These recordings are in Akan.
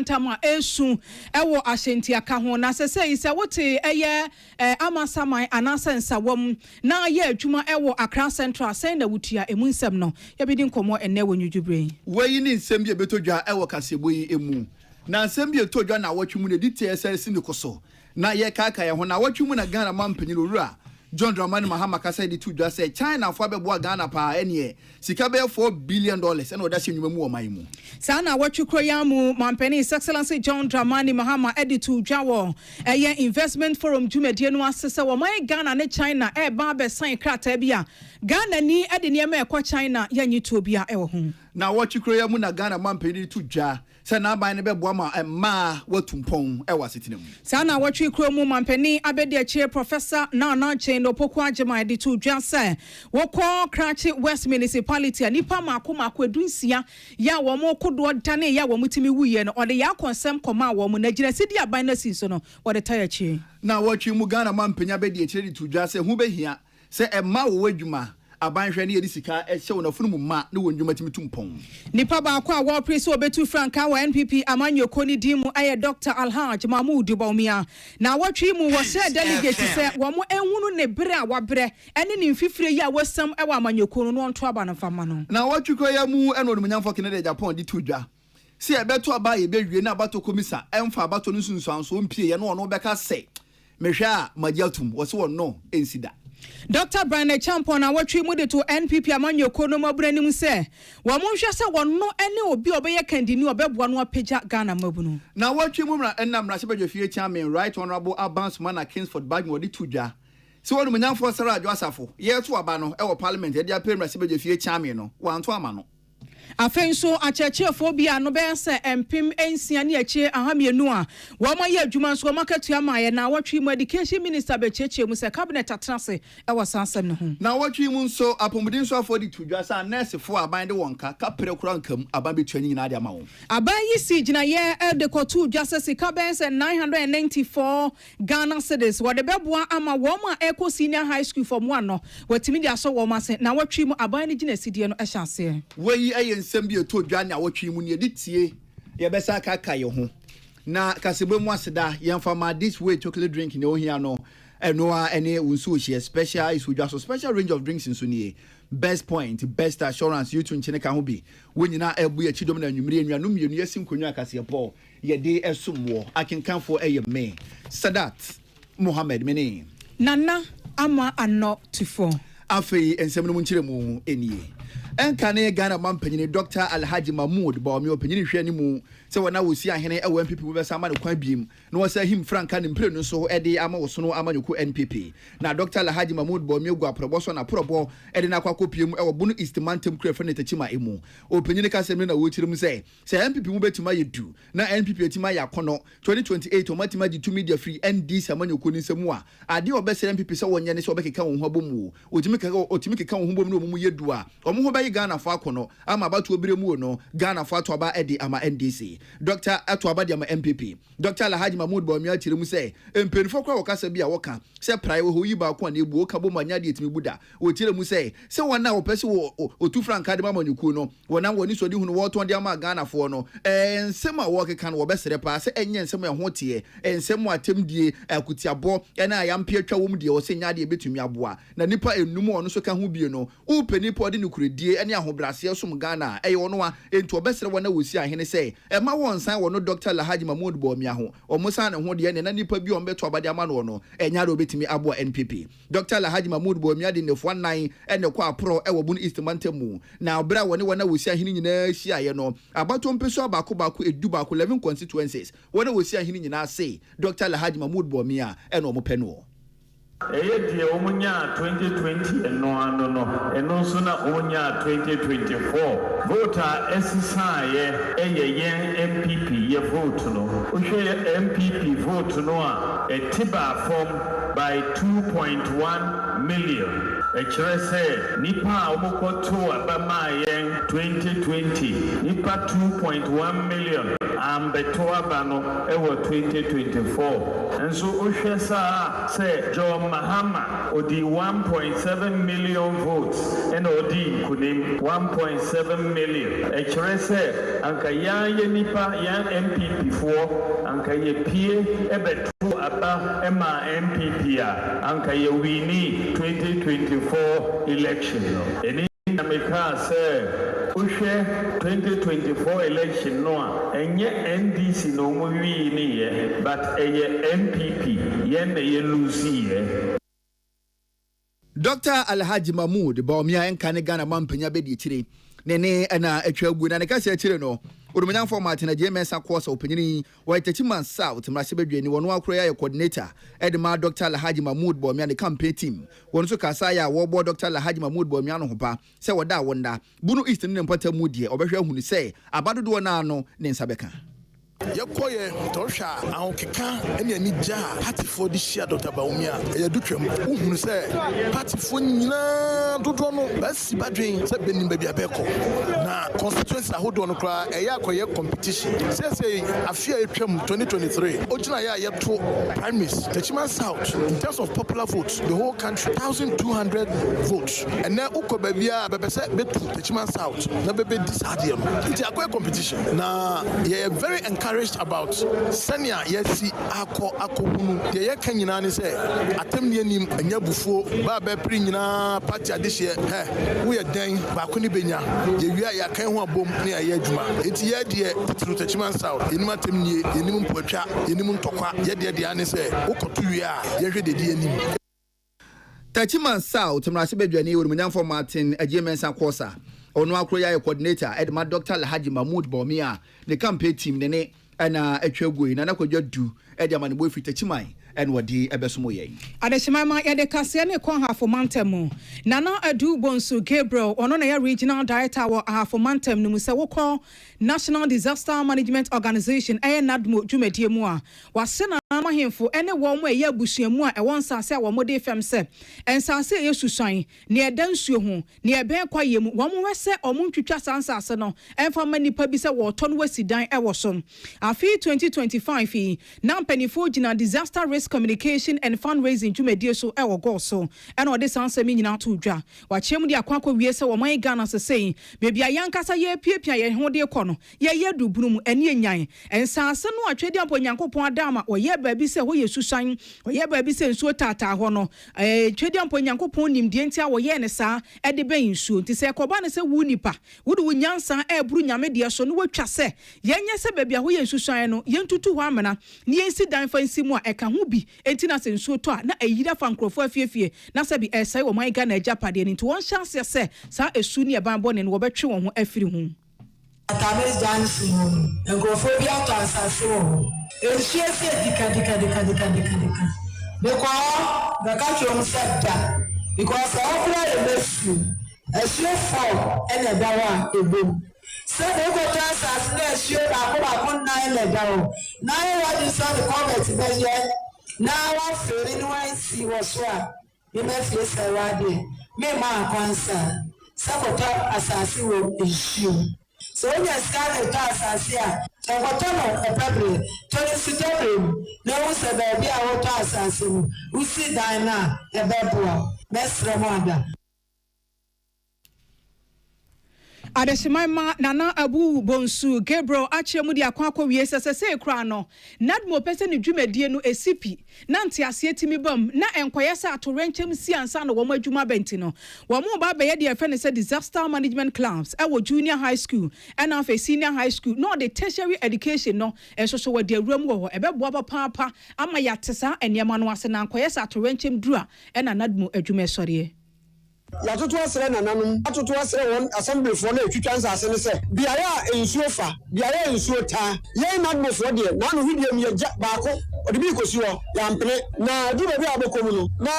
Ntama esu ewo ashenti aka ho na sese ise wote eye amasamai anasa nsawom na ye adwuma ewo Accra Central sen na wutua emu nsem no ye bidi nkomo enne wonwudwubre weyi ni nsem bi betodwa ewo kaseboyi emu na nsem bi etodwa na watwumu ne dts ni koso na ye kaka ye ho na watwumu na Ghana mampanyiro wura John Dramani Mahama kasa di tudwa say China fo abeboa Ghana pa ene sika be $4 billion ena oda hyenwuma mu o man mu sa na watwukro yamu mampani His Excellency John Dramani Mahama edi tudwa wo eye investment forum dwumadie no asese wo man Ghana ne China e ba be san krata bia Ghana ni edi ne ma ekwa China yanyi to bia e wo ho na watwukro yamu na Ghana mampani tudwa say na ban ne beboa ma watumpon e wasetene mu sa na watwukro mu mampani abedi achie Professor Nana Chain Opoku Agema di tudwa say wokọ Krachi West Municipality nipa mako edunsia ya wo mo kodo dane ya wo mutimi wuye no ode ya konsem koma wo mo nagina sidi aban na sinso no wode tayachi na watwi mu Ghana mampanya be di echire di tudwa say hu behia say emma wo wadwuma abanhwe ne yedi sika ehye wona funu mu ma ne wondwuma timi tumpon nipa ba kwa wo priso obetu franka wa NPP amanyoko ni dimu aye Dr. Alhaj Mahmoud Baumia na watwi mu wo se delegate se wo mo enhunu ne bere a wabre ene ne mfifire ya wasam e wa amanyoko no nto aba na fama no na watwi ko ya mu eno no nyamfo kene de Japan di tudwa se ebeto aba ye bewie na abato komisa emfa abato no sunsuanso mpie ye no ono beka se mehwa magiatum wo se wo no ensida Dr. Brian Champon na watwi mu de to NPP amanyoko no mabranim se wo mo hwe se wonno ene obi obeye kandini obeboa no apagya Ghana mabunu na watwi mu mra enamra se badwafie chairman Right Honorable Abans Mana Kingsford Badmo di tudwa se wonu mnyamfo sara adwo asafo ye to aba no e wo parliament e dia pemra se badwafie chairman no wanto ama no afenso achechefo bia no be se empim ensia ne achi ahamienu a wo ma ye adwuma so makatua maye na watwi mu education minister be cheche mu se cabinet atrase e wasasem no ho na watwi mu nso apomudin so afodi tudwa sa nurse fo aban de wonka kapere kura nkam aban be tuanyi na de ama wo aban yi si gina ye de kotu dwase sika be se 994 Ghana cedis wo de beboa ama wo ma eco senior high school form 1 no watimi dia so wo ma se na watwi mu aban ni gina sidie no ehase weyi nsem bi etodwa na watwi mu ne ditie ye besa kaka ye ho na kasebe mu aseda ye mfama this way chocolate drink ne ohia no eno a ene unsu ohie special is udwa so special range of drinks nso nie best point best assurance you to nchene ka ho bi wonyina ebu ye chidom na nwumire enwanu mienu yasim konwa akase po ye de esomwo akenkanfo eye me Sadat Mohammed meni nana ama ano tufo afei ensem no mu nchire mu enie enkane Ghana mampanyini Dr. Alhaji Mahmoud Baumia opanyini hwe ni mu se wona wosi ahene e NPP mu besa ama ne kwan biem na wo se him franka ne mpre no so e de ama wo so no amanyoko NPP na Dr. Alhaji Mahmoud Baumia gu aprobo so na probo e de na kwakopiem e wo bunu East Mantem krefa ne tachima emu opanyini ka se me na wo chirim se NPP mu betuma yedu na NPP etima yakono 2028 omatima di 2 media free ND amanyoko ni nsemu a ade obese NPP se wonye ne se obekeka wo ho abomu otimi keka wo ho bom no mu yedu a omo ho Ghana for akono ama abatu obire mu no Ghana for atoba edi ama NDC Dr. Atoba di ama MPP Dr. Alhaji Mahmoud Baumia tire mu se empenfo kwa wokasa bia woka se prae wo yi ba ko na ebu oka bo manya de etimi buda wo tire mu se wona wo pese wo otu franka de mama nyuku no wona woni so di hunu wo ton de ama Ghana for no ensem a wo keka no wo besere pa se enye ensem e ho tie ensem atemdie akutiabo ena ayampe atwa wo mu de wo se nya de betumi aboa na nipa enum ono so ka ho bie no upenipo de nukuredie ene ahobrase som Ghana eye wono a enti obesere wona wosi ahene se ema wonsan wono Dr. Alhaji Mahmoud Baumia ho omusan ne ho de ne na nipa bi ombeto abade ama no no enya ro betimi abo NPP Dr. Alhaji Mahmoud Baumia de ne fo nan ene kwa apro e wobun East Mantem na obra wona wosi ahene nyina hia ye no abato mpeso abako edu bako 11 constituencies wona wosi ahene nyina se Dr. Alhaji Mahmoud Baumia ene omope no Eyedie omunya 2020 eno so na omunya 2024 voter esisaye yen MPP ye vote no ohwe MPP vote no a etiba form by 2.1 million echrese nipa omokoto abama yen 2020 nipa 2.1 million ambeto aba no ewo 2024 enso ohwe sa say John Mahama odi 1.7 million votes and odi kunim 1.7 million ekire say anka ye nipa yan MPP for anka ye pie ebeto aba ema MPP a anka ye wini 2024 election eni America say Ushe 2024 election no enye NDC no mo wi ni ye but eye MPP ye na ye lose ye. Dr. Alhaji Mahmood Bawumia enka ne Ghana mampanya be di chire nene na atwa gu na ne ka se chire no Urumanya format na JMS course opinion wa Itachiman South mrase bedwani wono akro ya coordinator edema Dr. Alhaji Mahmood Bawumia ne campaign team wono so kasa ya wo bo Dr. Alhaji Mahmood Bawumia no hopa se woda wonda bunu east ne mpata mu die obehwe hunu se abadodo na no ne nsabeka Yakoye tosha aokeka ene ani ja party for this share Dr. Bawumia e dutwam uhunu se party for nyina dodo no basi badwen se benim ba bia beko na constituency ahodo no kra e yakoye competition say afia etwam 2023 ojina ya yeto primaries Techiman South in terms of popular votes the whole country 1200 votes and now ukoba bia bebese betu Techiman South na bebe disadia no it yakoye competition na ye very encouraged about senior yesi akobunu ye kanyina ne say atemni anim anya bufuo ba be pri nyina party adehye we den ba ko ni benya ye wi ya kan ho abom ne ya adwuma enti ye de titru Techiman South enim atemni enim mpotwa enim ntokwa ye de ane say ukotu wi a ye hwe de enim Techiman South mrase bedwani Urumanya format JMS course ono akro ya coordinator edema Dr. Alhaji Mahmood Bawumia the campaign team nene ana atwagui na nakwadwa du ede amane boy Techiman en wadi ebesomo yen adeshimama ya de kase ne kon hafo mantem nana adu bonsu Gabriel ono na ya regional director wa hafo mantem no se wokọ National Disaster Management Organization NADMO dwumadie mu a wase na mahemfo ene wo mo eya busuamu a ewon sase a wo mode fem se ensase yesusan ne eda nsuo ho ne eben kwaye mu wo mo wese omuntwitwa sansase no emfa manipa bi se wo to no wasidan ewo so afi 2025 na mpanifo gina disaster risk communication and fundraising dwumadie so ewo go so ene ode sanse mi nyina to dwa wa chem de akwa wie se wo man Ghana se sei bebi ayankasa ye piepia ye ho de kɔ no ye dubunu mu ene enyan ensase no atwedi ampo Nyankopɔn adama wo ye baabi se ho ye susan wo ye baabi se nsuo tata ho no twedi ampo Nyankopɔn nimdie ntia wo ye ne saa ede ben nsuo nti se kɔba ne se wu nipa wo de wo nyansa eburu nyame de so no watwa se yenye se baabi ho ye susan no yentutu ho amena ne yensi dan fa nsi mu a eka ho bi enti na se nsuo to a na ayira fa nkrofo afiefie na se bi esai wo man Ghana Japade nti won chance se saa esu ne ban bɔ ne wo betwe won ho afiri ho Atames dance and go for the assassin. It's just dika. Because the country said that because all the best a sheer fall and a dawa a boom. So they go to assassinate you about 9 down. Now what is on the comments measure? Now I'm feeling when see what's what. You may face a radi. Me my concern. Saboteur assassin will issue. So when you scan a task here, so what a public, Tony Sitabim, no one said there be our task we see Diana, a bedroom, Miss Ramanda. Adeshimama nana abu bonsu Gabriel achemu di akwa wie sese kra no nadmo pese ne dwumadie no esipi na nte ase etimi bam na enkoye sa atorenchem si ansa no wo madwuma benti no wo mo ba be ye de efe ne se disaster management clubs e wo junior high school and of senior high school no the tertiary education no so wo de awuram wo ebebo aba papa ama ya tesa enema no ase na enkoye sa atorenchem dura e na nadmo adwuma sɔre ya tutu asere nananum atutu asere won assembly for na etwitwa nsase ne se biara ensuo fa biara ensuo ta ye nadmo for de na no hwidiem ye baako odi bi kosi ho ya mpene na di be abokomu no na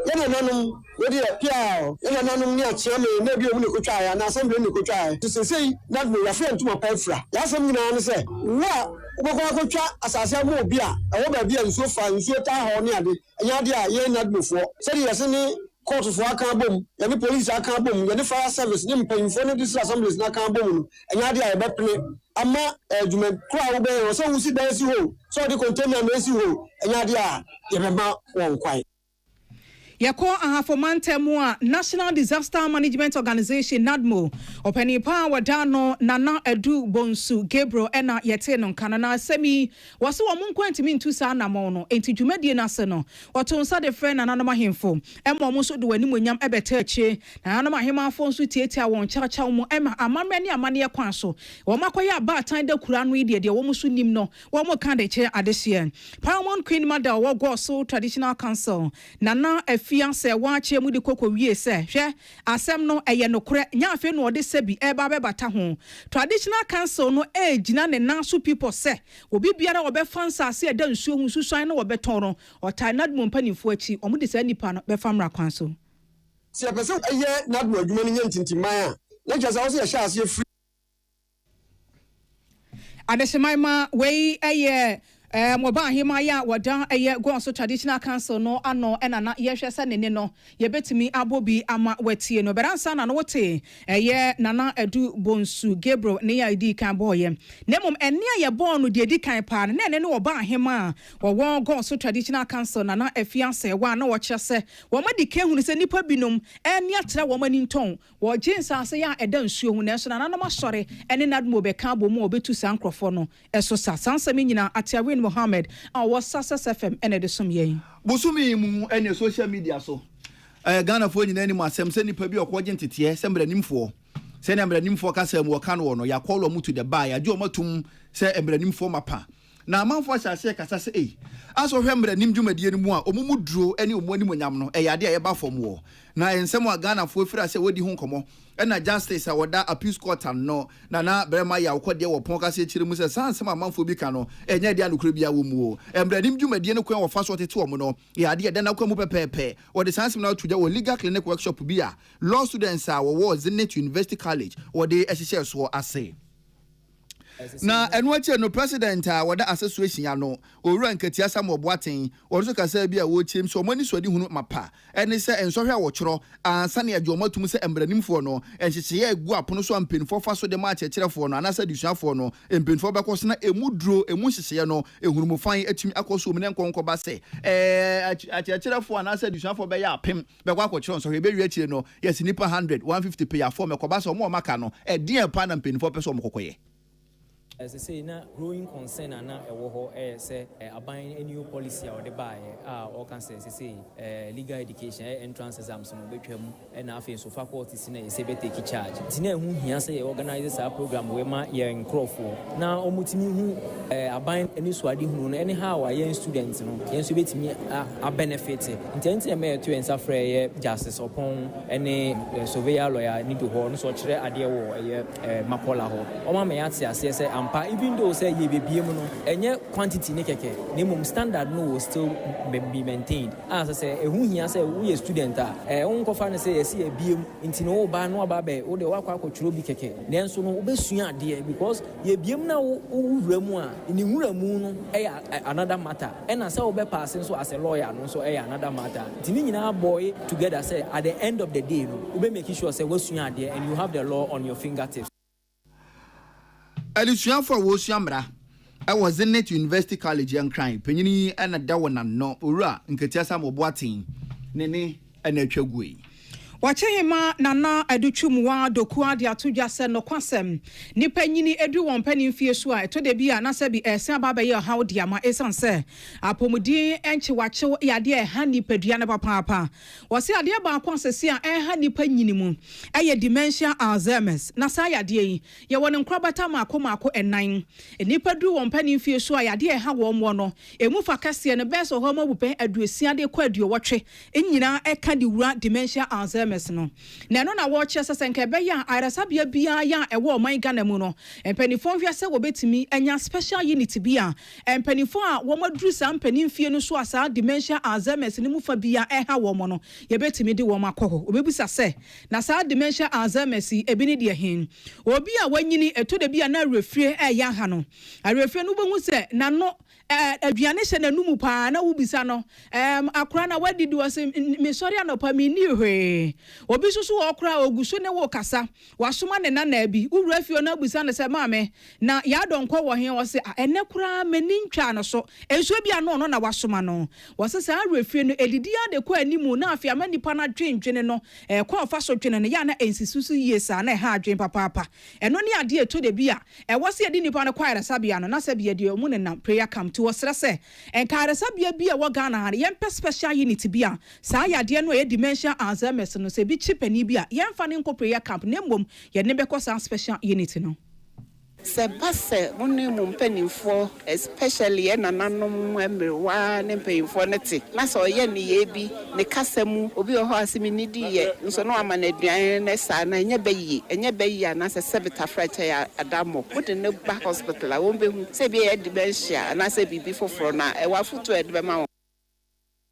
ye nananum we de pia ye nananum ni achia me na bi omu ne kotwa ya na assembly ne kotwa ya to sei nadmo ya fe ntuma paifra ya asem nyina ne se wa uboko kotwa asase mu obi a ewo ba bia ensuo fa ensuo ta ho ne ade anya de a ye nadmo for se de yese ni court for aka bom ya ni police aka bom ya ni fire service ni mpanyimfo ni district assemblies na aka bom no enya de a be pele ama adwuma kura wo be so wusi dan si ho so the container na si ho enya de a ye be ma won kwai Yako ahafomantemu a National Disaster Management Organization NADMO openi pa wadano Nana Edu Bonsu Gabriel ena yete no kanana semi wase wo munkwanti ntu sa na mo no enti dwumadie na se no otonsa de friend Nana mahemfo emo mo so de wani monyam ebeta achi na Nana mahemafo nso tietia won chacha mo ema amamre ne amane ye kwan so wo makoya ba atan da kura no ide de wo mo so nim no wo mo kan de che adehye Paramount Queen Mother wo go so Traditional Council Nana fiance wache mu de kokko wie se hwe asem no eye nokore nya afi no de sebi eba bebata ho Traditional Council no gina ne naso people se obi biara obe fansa se eda nsuo hu susuan no obeton no otai nadmo mpanifo achi omu de se nipa no be famra kwan so se pese eye nadmo adwuma no nyantintiman a na jasa wo se ye sha ase free adesemaima we eye moba hima ya wada go so Traditional Council no ano enana yehwe se ne no yebetimi abobi ama watie no beransa na no wote Nana Edu Bonsu Gabriel ne ya di kan boye nemom ene ye bon no de di kan pa ne ne oba hima wo go so Traditional Council Nana afiance wa na wo kyese wo ma di kan hunu se nipa binom ene atra wo mani nton wo jinsa se ya eda nsuo hu na so na na masore ene nadmo be kan bo mu obetu sankrofo no eso sa sansam nyina atiawe Mohammed was Success FM and Edison Ye. Busumi mu any social media so. Ghana for any more sem send pabi or quadrant tie, sembre nimfo. Send embre nimfo kasa mu kan wo no ya call mu to the buy, ya do matum say embre nimfo mapa. Na amanfo sha se kasa se aso hwembre nim dwumadie no mu a omumu duro ene omani monyam no eyade a yeba fom wo na ensem a Ghana fo fira se wodi hu nkomo ena justice a woda appeals court no na brema ya wokode wo pon kase chire mu se sansem amanfo bi ka no enya dia no kura bia wo mu o embre nim dwumadie no kwan wo fa so tete wo no yade ya na kwa mu pepepe wo de sansem na tuja wo legal clinic workshop bi a law students a wo Zenith University College wo de ehihye so ase na enwache no president a wada association ya no owura nkatia Samuel Boaten orso kasa bi a wo chiem so mani so di hunu mapa ene se ensohwe a wo choro ansa na adwomatum se embranimfo no enhyehye egu apono so ampenfo fa so de ma checherefo no anasa disuafo no empenfo bekoso na emuduro emu hyehye no ehunu fan atumi akoso omne nkonko ba se achecherefo anasa disuafo be ya apem bekwa akochero so be wi achire no yes nipa 100 150 pay ya form mekoba so mo maka no e dia pa na mpenfo pe so mokokoye. As I say, now growing concern and now say abiding a new policy or the buy or can say legal education entrance exams and I feel so faculties in a take charge. Tina who he say organizes our program where my year in Crawford. Now omutimi who abiding any swadi who anyhow a young students no yes bit me a benefit. Intending me to answer for justice upon any surveyor lawyer need to hold so chere idea war mapola ho. Oma me say even though say ye be no enye quantity ne keke nemum standard no will still be maintained as I say ehun hia say we a student unko fa ne say yes ye biem nti no ba no aba be wo de wakwa akotwero bi keke nenso no obesua ade because ye biem na wo wura mu a ni wura mu no another matter and as we be passing so as a lawyer no so another matter nti ni nyina boy together say at the end of the day no we be making sure say we sua ade and you have the law on your fingertips. Elisuafo wo suamra I was Zenith University College and crime penyini ana dawona no owura nketia Samuel Boaten nene ana twagui Wachehima Nana Educhumwa dokua de atudwa se no kwasem nipa nyini edu won panimfie so a to de bia na se bi ese ababa ye hawo de ama esan se apomudi enchi wache yade e ha nipadua ne papa wose ade ba kwa sese a ha nipa nyini mu eye dementia Alzheimer's na sa yade yi ye won nkrabata mako enan nipa du won panimfie so a yade e ha wo mo no emu fa kase ne beso ho mabupen aduosia de kwa aduowotwe enyina eka de wura dementia Alzheimer's Alzheimer's no na no na watch senke be ya aresabia bia ya ewo man Ghana mu no empanifo hwe se wo betimi anya special unit bia empanifo a wo maduru sa mpanimfie no so asa dementia Alzheimer's ni mu fa bia eha wo mo no ye betimi de wo makoho obebusa se na sa dementia Alzheimer's ebi ne de hin obi a wanyini eto de bia na refie ya ha no arefie no behu se na no aduane hye na numu pa na wubisa no akora na wadidi wase me sori anopa me ni hwe obi susu okora oguso ne wo kasa wasoma ne na na bi wura fie na busa ne se maame na ya donkọ wo he wase ene kura mani ntwa no so enso bia no no na wasoma no wase sa arefie no edidi ya de kwa animu na afia manipa na dwendwene no kwa ofa so dwene ne ya na ensisusu yesa na ha adwen papa eno ne ade eto de bia wase edi nipa no kwa resabia no na sabia de omu ne na prayer camp to wasra se enkare sabia bia wo Ghana ha yempe special unit bia saa yade no ye dementia Alzheimer's no se bi chipani bia yemfa ne nko prayer camp ne mbom ye ne bekọ saa special unit no se basse woni mu mpanimfo especially enananom emrewa ne mpanimfo nete na so ye ne ye bi ne kasam obi ho asemi ni di ye nso no ama na aduan ne sa na enye bayi na se sebita fracture ya adamo wode ne ba hospital a won behu se bi e dementia na se bibi foforo na e wa futu e de ma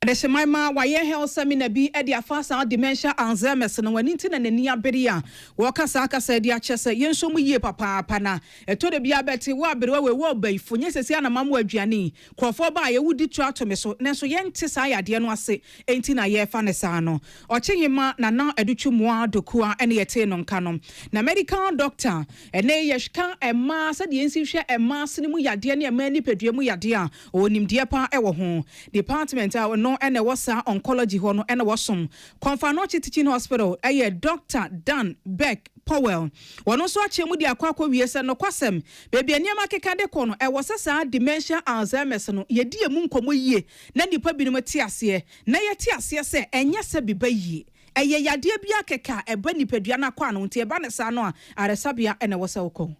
Adese maima waye health seminar bi e dia fasa dementia Alzheimer's no wani ntina nani abere a wo kasa akasa dia kyese yenso mu yie papa na eto de bia beti wo abere wo baifo nyesesi ana mamu aduane krofo ba ye wudi tu atome so nenso yente sa yade no ase enti na ye fa ne sa no ochihima na na edutwu moa dokua ene yete no nka no na medical doctor ene yeshka ema sa de yensi hwe ema sene mu yade ne ema ni pedua mu yade a onimde pa e wo ho department a no ene wasa oncology ho no ene wosom Konfanochi Teaching Hospital Dr. Dan Beck Powell wono so achemu di akwa wiese no kwasem bebi eniama keka de ko no wosesa dementia Alzheimer's no yedi emu nkomo yie na nipa binum tiase na yetiase se enye se biba yie eye yade bia keka eba nipadua na kwa no nti eba ne sa no a aresabia ene wosa woko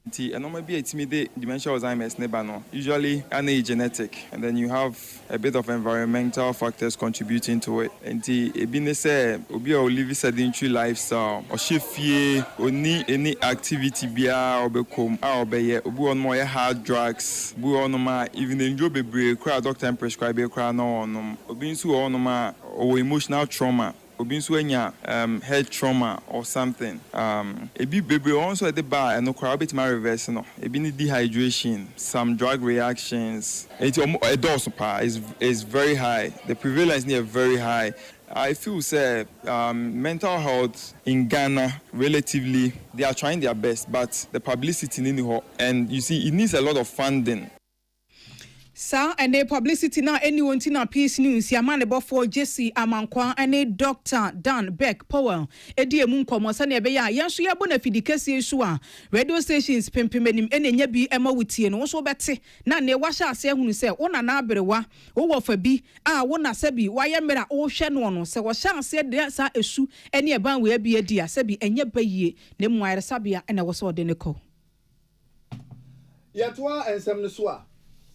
a normal be dementia Alzheimer's never usually genetic, and then you have a bit of environmental factors contributing to it. And the say obi o live sedentary lifestyle or shifie or any activity bia or become or be obi on more hard drugs, bu on ma even enjoy be crowd doctor and prescribe a crowd no obi nso on ma or emotional trauma. Head trauma or something. Ebi baby also at the bar and no crowd bit my reverse no. Ebi dehydration, some drug reactions. A dose is very high. The prevalence is very high. I feel say mental health in Ghana relatively they are trying their best, but the publicity in the and you see it needs a lot of funding. Sa and the publicity now anyone tina peace news yamane bofo Jesse Amankwa and Dr. Dan Beck Powell edi emu nkomo sa na ebe ya yenso ya bona fidikasi esu a radio stations pempemenim enenya bi ema wutie no so bete na ne wahya ase ehunu se wona na aberewa wo wofa bi a wona sabi waye mera wo hwe no no se wo hya ase de sa esu ene eban we abi adi a sabi enye bayie ne mu ayre sabia ene wo so de ne ko yatoa ensem ne so a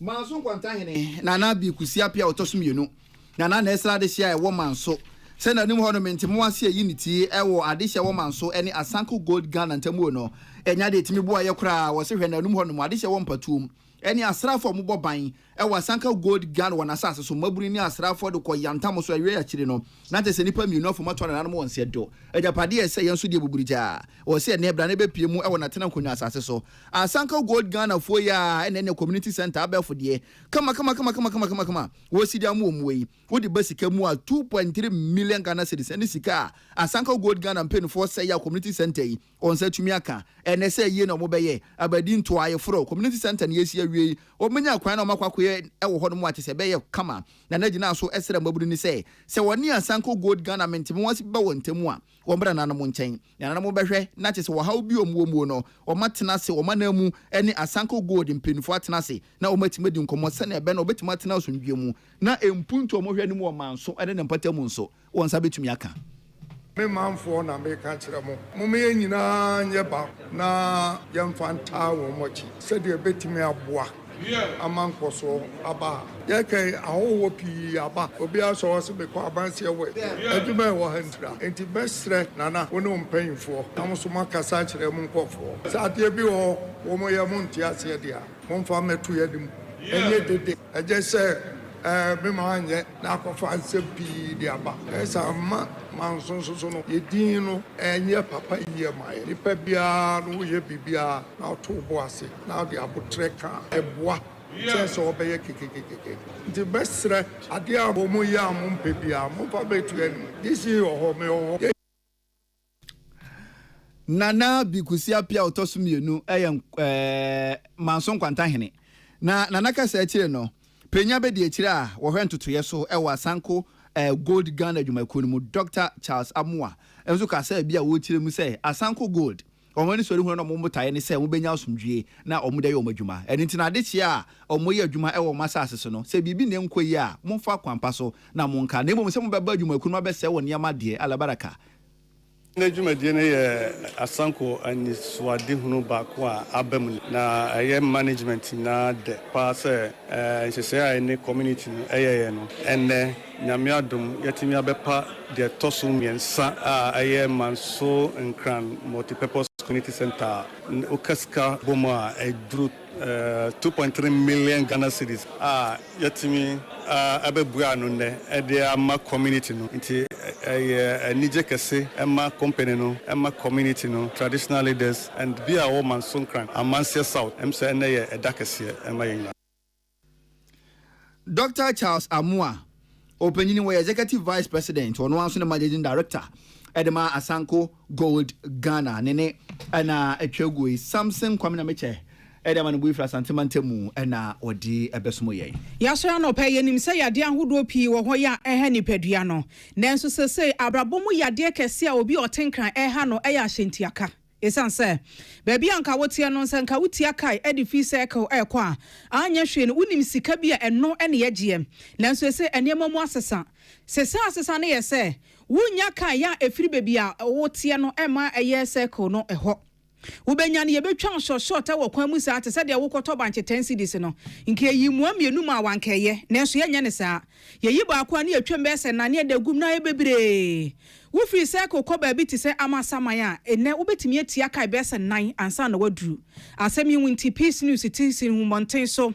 manso kwanta hene na bi kusia pia otosom yenu na esra de hia e wo manso se na nim ho no mentimo ase unity e wo ade hia wo manso ene Asanko Gold Ghana ntamu no enya de timi bo aye kra wo se hwe na nim ho no ade hia wo mpatum ene asrafo mo boban e wo Asanko Gold Ghana wona asase so maburi ni asrafo de ko yantam so awie ya kire no na te se nipa mi no fo na no won se do ejapade e se yenso de buburija wo se ne bra na be pie mu e wo na tena konwa asase so Asanko Gold Ghana fo ya ene community center abefo de kama wo si dia mu omwe wo de basika mu a 2.3 million Ghana cedis ene sika Asanko Gold Ghana pen fo se ya community center yi on se tumi aka ene se ye no mo be ye abadi nto aye fro community center ne yesi awie o menya kwan na makwakoye e wo ho no mu atese be ye kama na nagina so esere maburu ni se woni Asanko Gold Ghana mentimo wasi ba wontemu a wo mbra na no nchen na no mo behwe na tese wo hawo bi omuomu no o matena se o manamu ene Asanko Gold mpenufo atena se na o matima di nkomo se na ebe na obetima atena osundwemu na empunto mo hwe ni mu o manso ene ne mpatamu nso won sa betumi aka me manfo na me ka kire mo me nyina nye ba na yemfanta wo mochi se de betimi aboa amankɔ so aba yɛkɛ ahowo pii aba obi asɔ hɔ sɛ mekɔ abanseɛ wɔ adwuma ɛwɔ ha ntira enti bɛsrɛ nana wo ne wo mpanyimfoɔ na mo so moakasa kyerɛ mu nkɔfoɔ sɛ adeɛ bi wɔ wɔ mo yɛ mo nte aseɛ deɛ a momfa mmɛto yɛ de mu ɛnyɛ dede ɛgye sɛ me ma anyɛ na akɔfa nsɛm pii de aba ɛsɛ ma manso so no yɛdin no ɛnyɛ papa yie ma yɛ nipa biara no woyɛ biribiara na ɔto bo ase na ɔde abotrɛ ka ɛboa kyɛ sɛ ɔbɛyɛ kekekekeke nti bɛsrɛ adeɛ a bɔ mu yɛ a mo mpɛ biara momfa bɛtu anim disi wɔ hɔ me wɔ hɔ Nana Bikusia Pia Otosu Mienu Manson Kwantahene na Nana kasa ekyire no penya be de ekyire a wo hwe ntotoye so ewa Asanko Gold Ghana adwumakuo mu Dr. Charles Amua enso kasa bia wo kyire mu sɛ Asanko Gold omani sori hu no mo mutaye ne sɛ mo benya asomdwie na omo de yo madwuma eni ntina ade kyia a omo ye adwuma ewo masase so no sɛ bibi ne nkoyi a mo fa kwampa so na mo nka na emo sɛ mo beba adwumakuo no bɛsɛ wo niam ade alabaraka Najumadi ne Asanko and Swadi hunu bakwa abem na aye management na de pass say any community no enne nyame adom yetimi abepa de toso miensa aye manso nkran multipurpose community center okaska boma edru 2.3 million Ghana cedis yetimi abebua no ne ede ama community no nti nije kese ema company no ema community no traditional leaders and be a woman sonkran amansia south say na ye edakese ema yina. Dr. Charles Amua opening way executive vice president or no managing director Edema Asanko Gold Ghana nene ana etwegwe Samson Kwamina Meche Edema no buifra santimantemu na odi ebesomo ye Yasra no pay nim say yade ahodo pii wo ho ya eha nipadua no nanso sese abrabomu yade kese a obi otenkran eha no eya ahyentiaka esan se baby anka wotie no nse nka wotie kai edifi circle ekwa a anya hwe no unim sika bi a eno ene yegiem nanso sese enema mu asesa asesa ne yese wunya kai ya efiri baby a wotie no ema eye circle no eho Ubenya ni yebetwa short wo kwan mu saa te sɛ de wokoto banche 10 cedis no nke yi mu amienu ma wankɛye nanso yenya ne saa yeyi ba akwa ne yatwam bɛ sɛ na ne dagum na yebebre wo free circle ko ba bi te sɛ amasaman a enne wobetimi atia kai bɛ sɛ 9 ansa na waduru asɛm yi wunti peace news tisi hu monten so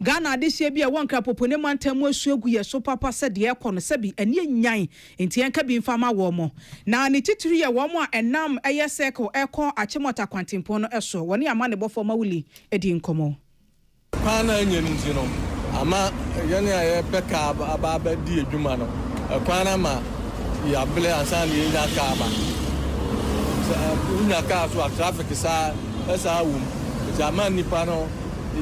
Ghana de hye bia wonka popone mantamu asuagu ye so papa se de ekɔ no se bi ene nyan enti enka bi mfama wo mo na ne titiri ye wo mo a enam eye circle ekɔ achimota kwantimpo no eso woni ama ne bofo mawuli edi nkomo kwana nyeni nti no ama yene aye peka aba di adwuma no kwana ma ya ble ansan ye nya ka aba unya ka so traffic sa esa wum jama nipa no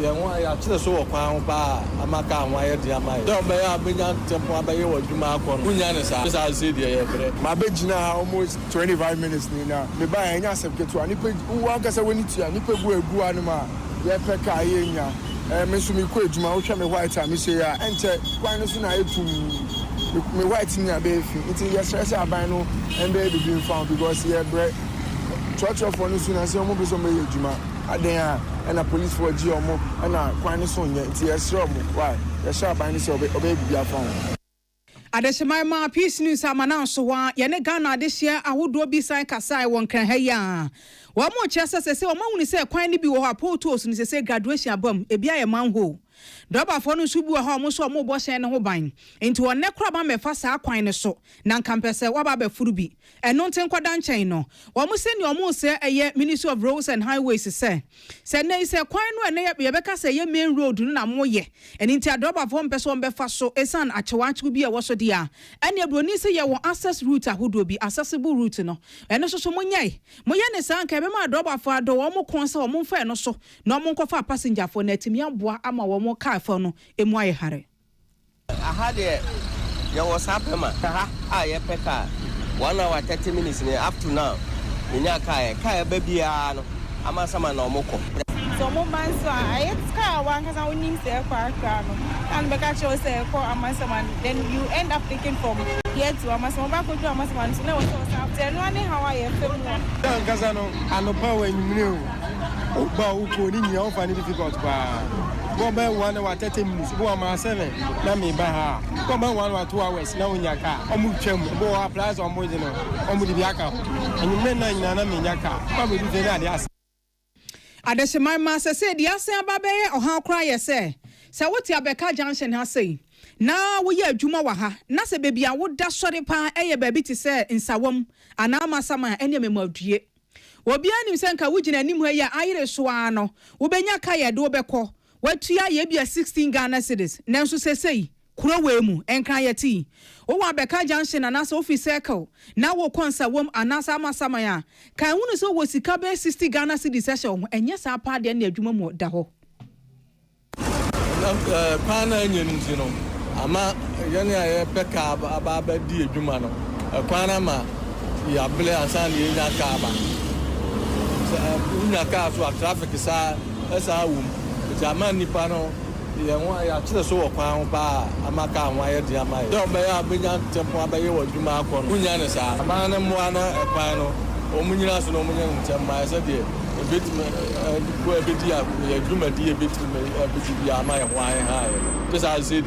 ya chire so kwa ba amaka anwa ye dia mai don be ya benya tempo abaye wadwuma akọ no unya ne sa say dia ye bre ma be gina almost 25 minutes ni na me ba enya asepketu ani pe wo aka se woni tia ni pe gu egu anu ma ye pe ka ye nya me so mi ko adwuma wo hwe me white am say ya enche kwan no so na etum me white ni abefi nti ye stress aban no embe be bin found because ye bre church for no so na say mo be so me adwuma aden and a police for Giomo and a quine son yet. Yes, why? The sharp and so obey be a phone. Adeshima peace news amana so wa yene Ghana this year awodo bi sai kasai won kan ha ya wa mo chese se o ma wuni se kwan ni bi wo ha potos ni se graduation abam e bia ye manho Doba for no subu ha mo so mo bo hyen ne ho ban enti wonne kraba mefa saa kwan ne so na nkampese waba ba furu bi eno nten kwada nchen no wo mo se ni o mo se eye Ministry of Roads and Highways se ne se kwan no ene ye beka se ye main road no na mo ye eni nti adoba for mpese on befa so esan achewachu bi e wo so dia ene abroni se ye wo access route ahodo bi accessible route no eno so mo nyai mo ye ne san ka be ma adoba for ado wo mo kon se wo mo fa eno so na mo nkofa passenger for na timi aboa ama wo mo car for no emu aye hare aha de ye was happen ma ye peka 1 hour 30 minutes ni up to now nya car ba bia no ama sama na omoko so mo man so I car one cuz I won't say car no and be catch you say for ama sama then you end up taking from here to ama sama ba ko do ama sama so na what was after no ani how I feel no dan kaza no anopa wa nyimire o ba wo ko ni nya o fa ni difficult ba Bomba 1 hour 30 minutes, go on 7, Nami Baha, Bomba 1 or 2 hours, now in your car, Omuchem, Boa Plaza or Mojino, Omudiaka, and you may not in your car, probably do that, yes. Adeshima Master said, Yes, Babe, or how cry, yes, sir. So what your Becca Junction has say? Now we are Juma Waha, Nasa baby, I would dash sorry pa, a baby to say in Sawam, and now my summer, any memo dear. Wobiani Sanka Wujin and Nimwaya Irish Swano, Ubenya Kaya Dobeko, what to ya ye be a 16 Ghana cities, Nansu say, Kurowemu, and Kaya tea. O Becca Junction and us office circle, now will consa wom and Nasama Samaya. Kayuna so was Sikabe 60 Ghana cities session, and yes, our party and your Jumamo Daho. Pana onions, you know. Ama yani peka aba di adwuma no kwana ma ya ble ansan ye nya ka ba nya ka so traffic sa esa wum jama nipa no ye won ya kire so wo kwan ba amaka anwa ye di ama ye do be ya benya tempo abaye wo adwuma akọ no nya ne sa ama ne mo ana kwan no omunyira so no omunya ntemma se de ebetime go ebedi ya adwuma di ebetime ebedi ya ama ye hwan ha just as I said,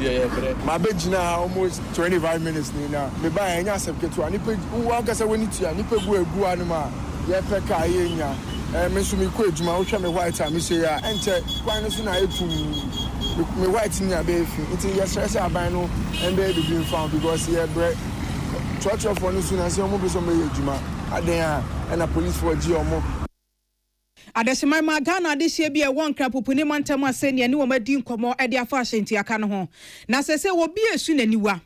my bedina almost 25 minutes now. Me buy any accept to any page. Who are going when it's a nipple go anima. Yeah, peka yenya. Miss me quit my ocean white. I say, enter quite soon. I to me white in your baby. It's yes, I buy no and baby being found because he had bread. Church of one soon as your mobile somebody juma. There and a police for Giomo. Adeshima Magana this year be a one crap upuni mantama seni ani woma di nkomo e dia fa hyenti aka no ho na sese wo bi esu naniwa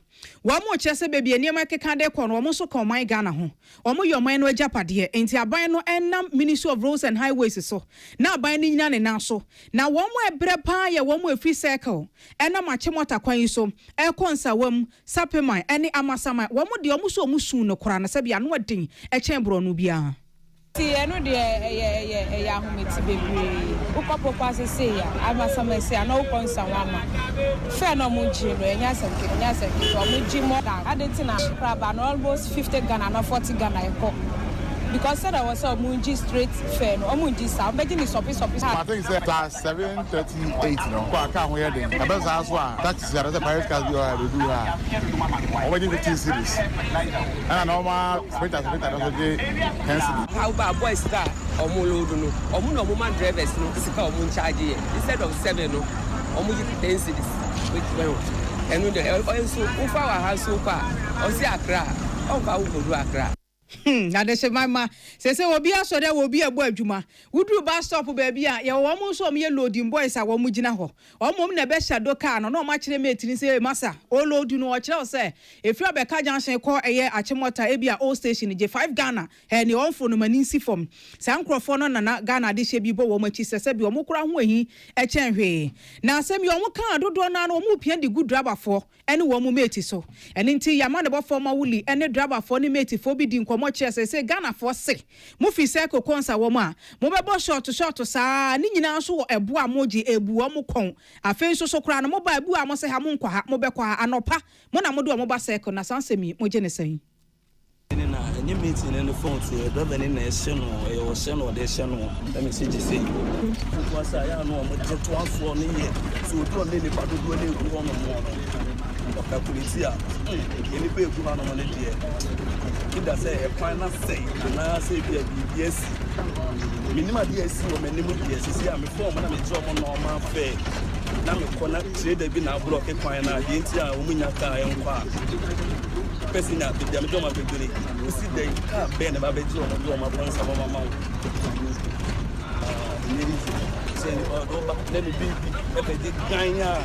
wo mo chese baby eniema keka de kono wo so kon man Ghana ho wo mo yoman no agapade enti aban no enam Ministry of Roads and Highways so na aban ni nyina ne na so na wo mo ebre pa ye wo mo efi circle enam achemota kwan so e konsa wam sapeman ene amasama wo mo de wo so mo sun no kora na se bia no adin e chen bro no bia ti eno de ya humeti bebre ukopo kwase se ya amasama se ya no konsa wama fe no mo ji no enya sanke o mo ji more than adetina crab no almost 50 Ghana no 40 Ghana eko because said I was a munji straight fair no munji sound begging me soppy I think it's class 738 no kwa ka ho yede abeza aso a taxi there is a private car you are do ha already 15 series and normal sprinter no dey cancel how about boys that omo load no omo no man drivers no sika omo charge here instead of 7 no omo 10 series which well and the so ufa wa house so far o si Accra o ka wo do Accra Adeshima ma sese obi asore obi ebo adwuma wudru bus stop baby a ye wo mo so me loading boys a wo mo gina ho o mo na be shadow car no no ma kire metiri say masa o load no o kire say efi obeka junction ko eye achemota e bia all station je 5 Ghana he ne onfo no mani si fom san krofo no na Ghana de hye bi bo wo machi sese bi o mo kura ho ahi e chen hwe na asem yo mo kan dodo na no mo pia di good driver for ene wo mo meti so ene nti yama ne bo for ma wuli ene driver for ni meti for bi di nkomo say Ghana for say mo fi circle konsa wo ma mo bebo short saa ni nyina so wo ebo amoji ebu o mo kon afen so kra no mo ba ebu amo se ha mo nkwa ha mo bekwa ha anopa mo na mo do mo ba circle na sansemi mo je ne san na enye meeting in the phone to driver ni na ehye no e wo hye no de hye no let me see say ko sa ya no mo je to afo ni ye so do le pa do le ku no mo ka policia eni pe ku na no le die ida say e kwan na say na say be BBS minimum BBS o minimum BBS see am form na me job no ma fair na me kona trade bi na block e kwan na ye ntia o munya ka e nkwa person na be dem do ma be dure o si dey ka be na ba be jo no do ma pon sa mama ma ni say o do ba let me be e be dey ganya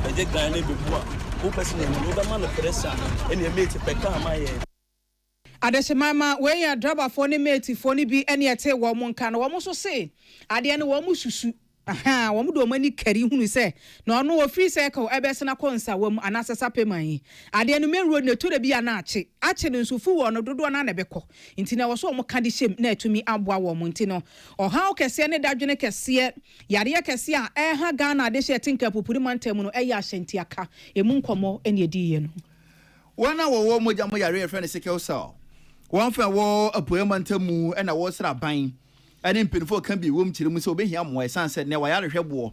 e dey ganya be bua o person na no ba man pressure e na mate peka ma ye Adeshima we ya driver for ni mate for ni bi ene ete wo mo nka no wo mo so se ade ne wo mo susu aha wo mo do mani kari hunu se na ono wo free circle ebese na konsa wo mu anasesa peman ade ne main road ne to da bi ana ache ne nsufu wo no dodo na beko nti na wo so mo ka de shem na atumi aboa wo mo nti no oha okese ne dadwene kese yare kese a ha Ghana de she tinka popuri mantem no eya ahyenti aka emu nkomo ene ediye no wana wo mo jamo yare friend sikel so one friend wo apoemantem na wo sra ban ene mpinfo kan bi wo mkire mu se obehia mo esan se ne wa yare hwebo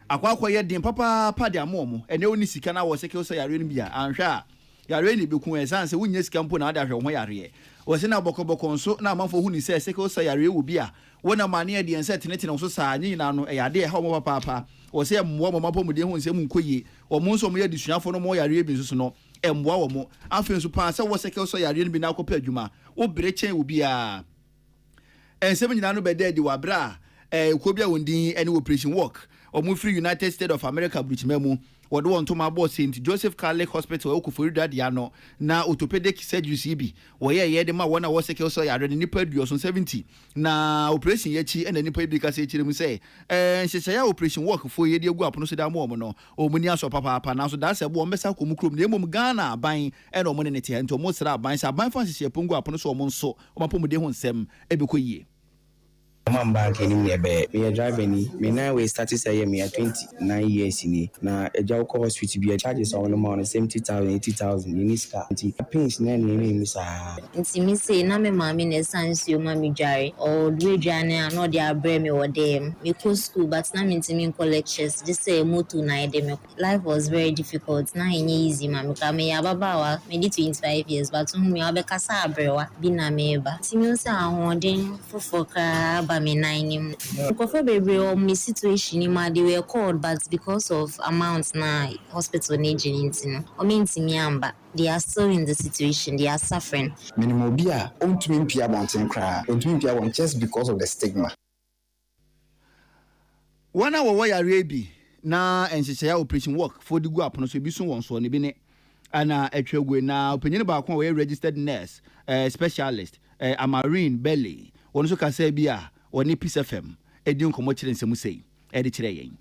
akwa ye den papa pa de amomo ene oni sika na wo sickle cell yare no bia anhwa yare ni beku esanse wunya sika mpo na ada hwe ho yare wo se na bokoboko nso na amanfo hu ni se sickle cell yare wo bia wona mane de ense tenetene nso saa nyi na no yade ha mo papa wo se mmoa mo mapo mo de hu nse mu nkoyi wo mo nso mo ye disuafo no mo yare bi nso no emboa wo mo afi nso pa se wo sickle cell yare no bi na akopa adwuma wo brechen wo bia ensem nyina no bede di wabra ko bia wondin any operation work omu free United States of America brichmemu wodo won to ma boss St Joseph Catholic Hospital okufori dia no na orthopedic surgery bi wo ye de ma wona wo sickle cell yare nipa duoso 70 na operation ye chi na nipa bi ka se chire mu se nhyehyɛ ya operation work fo ye de egu apono so da mo no omuni aso papa na so da se bo mbesa komu krom na emom Ghana aban na omo ne te ento mo sra aban sa aban fa nhyehyɛ pongu apono so omo nso omapo mu de ho nsɛm ebekɔyie I'm back in me a driver ni me now we started say me 29 years ni na a job cost which be a charges on the 70,000 80,000 in this car pins na me sa nti me say na me mama na sans you mama jare or we jane no dey abre me or them me go school but na me nti me lectures just say moto na dem life was very difficult na easy mama ka me ababawa me di 25 years but me abekasa abrewa bi na me ba nti me say ahoden fofoka me nine Kofa baby or my situation they were called but because of amounts na hospital needing or means me they are still in the situation they are suffering minimum bia ontumi mpia bonten kra ontumi mpia won just because of the stigma wana wo yare bi na enhyehyɛ operation work for the go apono so bi so won so ne bi ne ana atwagwe na opanyini ba ko we registered nurse specialist Amarine Belly won so ka say bia woni Peace FM edin komo kire nsemu sei edi kire yen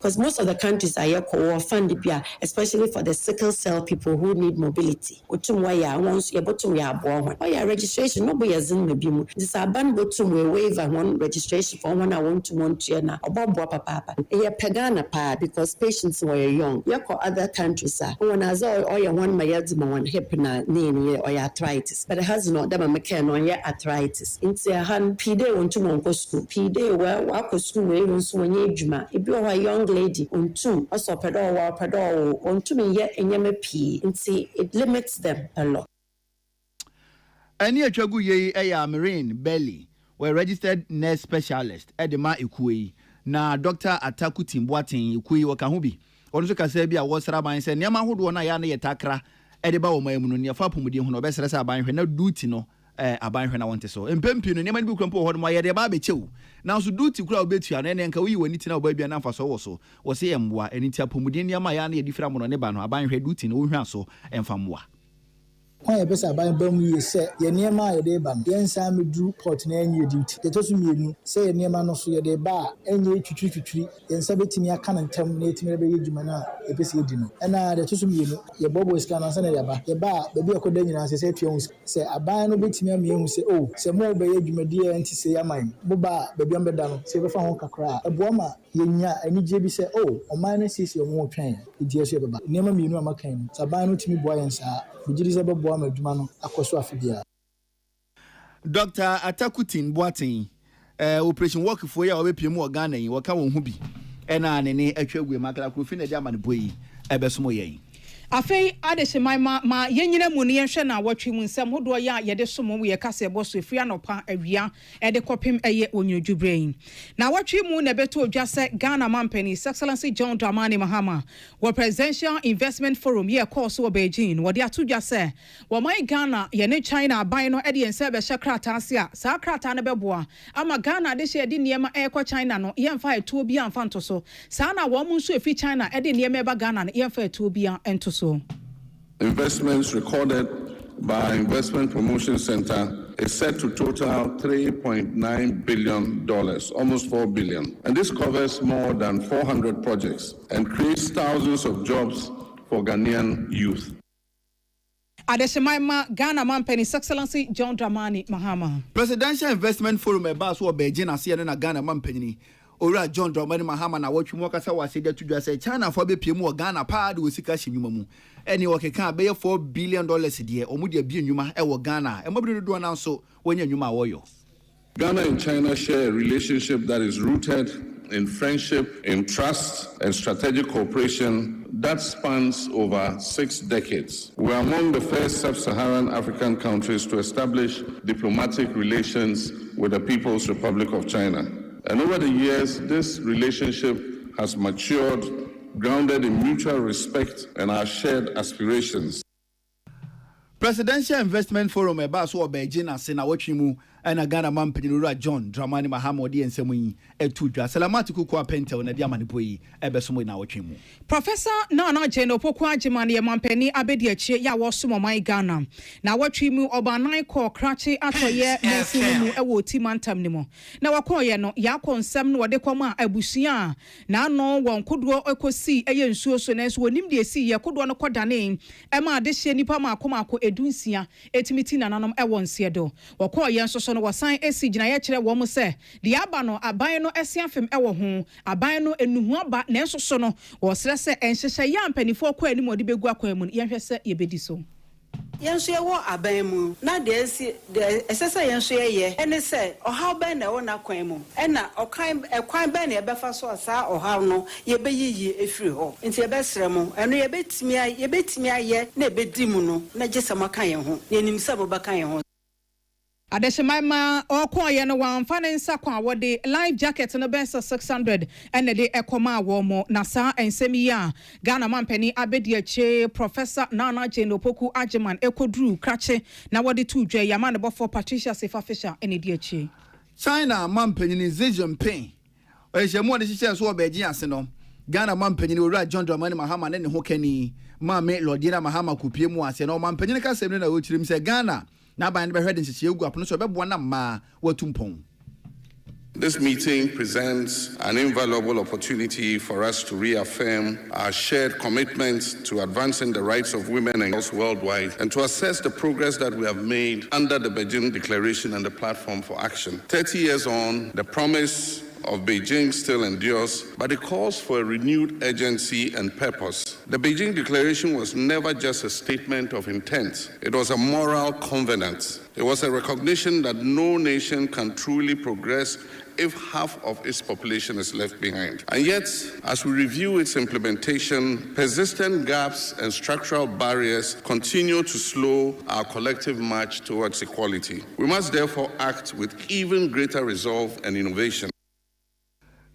because most of the countries are here for fund especially for the sickle cell people who need mobility. Utum waya once you bottom ya born. Waya registration no be as in the bimu. This aban bottom we waiver one registration for one I want to na obo papa. E pagana pa because patients were young. You call other countries are when as all your one mayadima one hip na knee or arthritis. But it has not them a mechanic on your arthritis. It's a hand pide want to monko school. Pide where wako school we once when you juma. If you are young lady onto also pedal onto me yet enyame pii nti it limits them a lot. Any atwagu ye Marine Belly were registered nurse specialist edema ekuyi na Dr. Ataku Timboatin ekuyi waka ho bi ono so kasa bi a wosra ban se niam ahodo na ya na yetakra edeba wo mamu no ne fa pomudi ho no obesere se aban hwe na duty no aban hwe na wonte so empempi no niam bi krampo ho no ma yede ba be chew na so duty kura obetua na nka wi wani tina oba bia na mfa so wo so wo se emboa eni tia pomudi niam ya na yedi fira mo no ne ba no aban hwe duty no wo hwa so emfa mboa Why a best about bam you say, your near my day bam, then Sam drew port and your duty. The toss me say near man of your day bar, and you tree, and sabbating your can and terminate me baby Jumana, a PC dinner. And now the toss me, your bobo is can answer the bar, the beer could then as I said to you, say a buy no bit me and say, oh, say more by you, dear, and to say, I mind. Boba, baby, I'm down, say if I want to cry. A boma, yenya, and JB say, oh, or minus is your more train. It dears you about. Never me no macan, so buy no to me boy and sir. Dr. Atakutin Boatin operation work for ya obepiem wo Ghana yi waka won hu bi ena ne ne atwagwe makala krofi na dia manboyi ebesomo yen afei adehemai ma yenyina mu ne yenhwe na watwe mu nsem hodo ya yede somo mu ye kase boso efri anopa awia ede kopem eye onyodwubrain na watwe mu na beto odwase Ghana Mampany Excellency John Dramani Mahama wo Presidential Investment Forum ye course wo Beijing wo de atodwase wo mai Ghana ye ne China aban no ede ense be hyekrata ase a saa krata ne beboa ama Ghana de hye de niema ekọ China no ye mfa etuo bi amfa ntoso saa na wo mu nso efi China ede niema eba Ghana no ye mfa etuo bi entoso. Investments recorded by Investment Promotion Center is set to total $3.9 billion, almost $4 billion. And this covers more than 400 projects and creates thousands of jobs for Ghanaian youth. Adeshemaima Ghana Mampany Excellency John Dramani Mahama. Presidential Investment Forum eba so Beijing ase na Ghana Mampany. Ora John Dramani Mahama na watwe mu kasa wase de tudwa say China for be piem wo Ghana pa de osika hyenwuma mu eni wo keka be $4 billion de omu de bi enwuma e wo Ghana e mabiri do na so wonya enwuma woyo. Ghana and China share a relationship that is rooted in friendship, in trust, and strategic cooperation that spans over 6 decades. We are among the first sub-Saharan African countries to establish diplomatic relations with the People's Republic of China. And over the years, this relationship has matured, grounded in mutual respect and our shared aspirations. Presidential Investment Forum eba so Beijing ase na watchimu na Ghana Mampenura John Dramani Mahama odi ensemu yi etudwa Salamati kuku apente na dia manipoyi ebesomo na watchimu. Professor Nana Jane Opoku Agyeman ye mampeni abedi achie ya wosomo mai Ghana na watchimu obanan ko krache atoye mesinu ewo timantam nimo na wakoye no ya konsem no wode kwama abusia na no won kodoɔ ekosi eye nsuo so na so onim de esi ye kodoɔ no kodane ema ade hye nipa maako edunsia etimiti nananom ewo nsiedo wakoye nso no wasan esi gina ye kire wo mo se de aba no aban no esi afem ewo ho aban no enuhu aba na nso so no wo sere se enhyehye ya mpanifo kwa anim odi begu akwa mu ye hwɛ se ye bedi so yenso ye wo aban mu na de esi de esese yenso ye ene se ohaw ben na wo na kwan mu ena kwan ben na ye befa so asa ohaw no ye beyiyi efiri ho nti ye besere mu eno ye betimi aye na ebedi mu no na gisema kan ye ho na enim se bo bakan ye ho Adeshemaima okoye no wamfa nsa kwa wode life jacket no best 600 ene de ekoma wo na sa ensemi ya Ghana mampeni abedi ache Professor Nana Jane Opoku Agyeman ekodru krache na wode tudwe yama ne bofo Patricia Sefa Fisher ene de ache China mampeni ni Xi Jinping ehemu de hihye so Beijing ase no Ghana mampeni owura John Dramani Mahama ne ho kani mame Lordina Mahama kupie mu ase no mampeni ka semne na wo chirim se Ghana This meeting presents an invaluable opportunity for us to reaffirm our shared commitment to advancing the rights of women and girls worldwide and to assess the progress that we have made under the Beijing Declaration and the Platform for Action. 30 years on, the promise of Beijing still endures, but it calls for a renewed urgency and purpose. The Beijing Declaration was never just a statement of intent. It was a moral covenant. It was a recognition that no nation can truly progress if half of its population is left behind. And yet, as we review its implementation, persistent gaps and structural barriers continue to slow our collective march towards equality. We must therefore act with even greater resolve and innovation.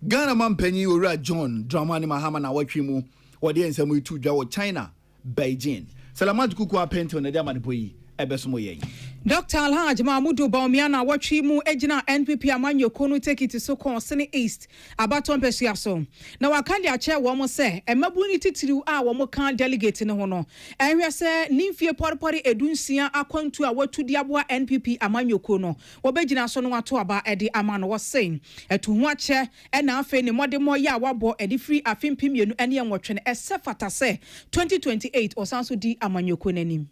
Ghana mampeni owura John Dramani Mahama na watchimu wode ensemu tudwa wo China Beijing Salamati kuku apente na dia manipoyi ebesomo yen Dr. Alhaji Mahmudu Bawumia watchimu ejina NPP amanyo konu take it so Sene East abaton pesuaso na wakandi ache wo mo se emabuni titiriu a wo mo kan delegate ne ho no ehwe se nimfie porpori edunsia akwantu a watudi aboa NPP amanyo kono wo begina so no wato aba ede amano wo sen etu ho ache na afa ni modemo ya wabo ede free afimpiemienu ene enwotwe ne esefata se 2028 osanso di amanyo konanim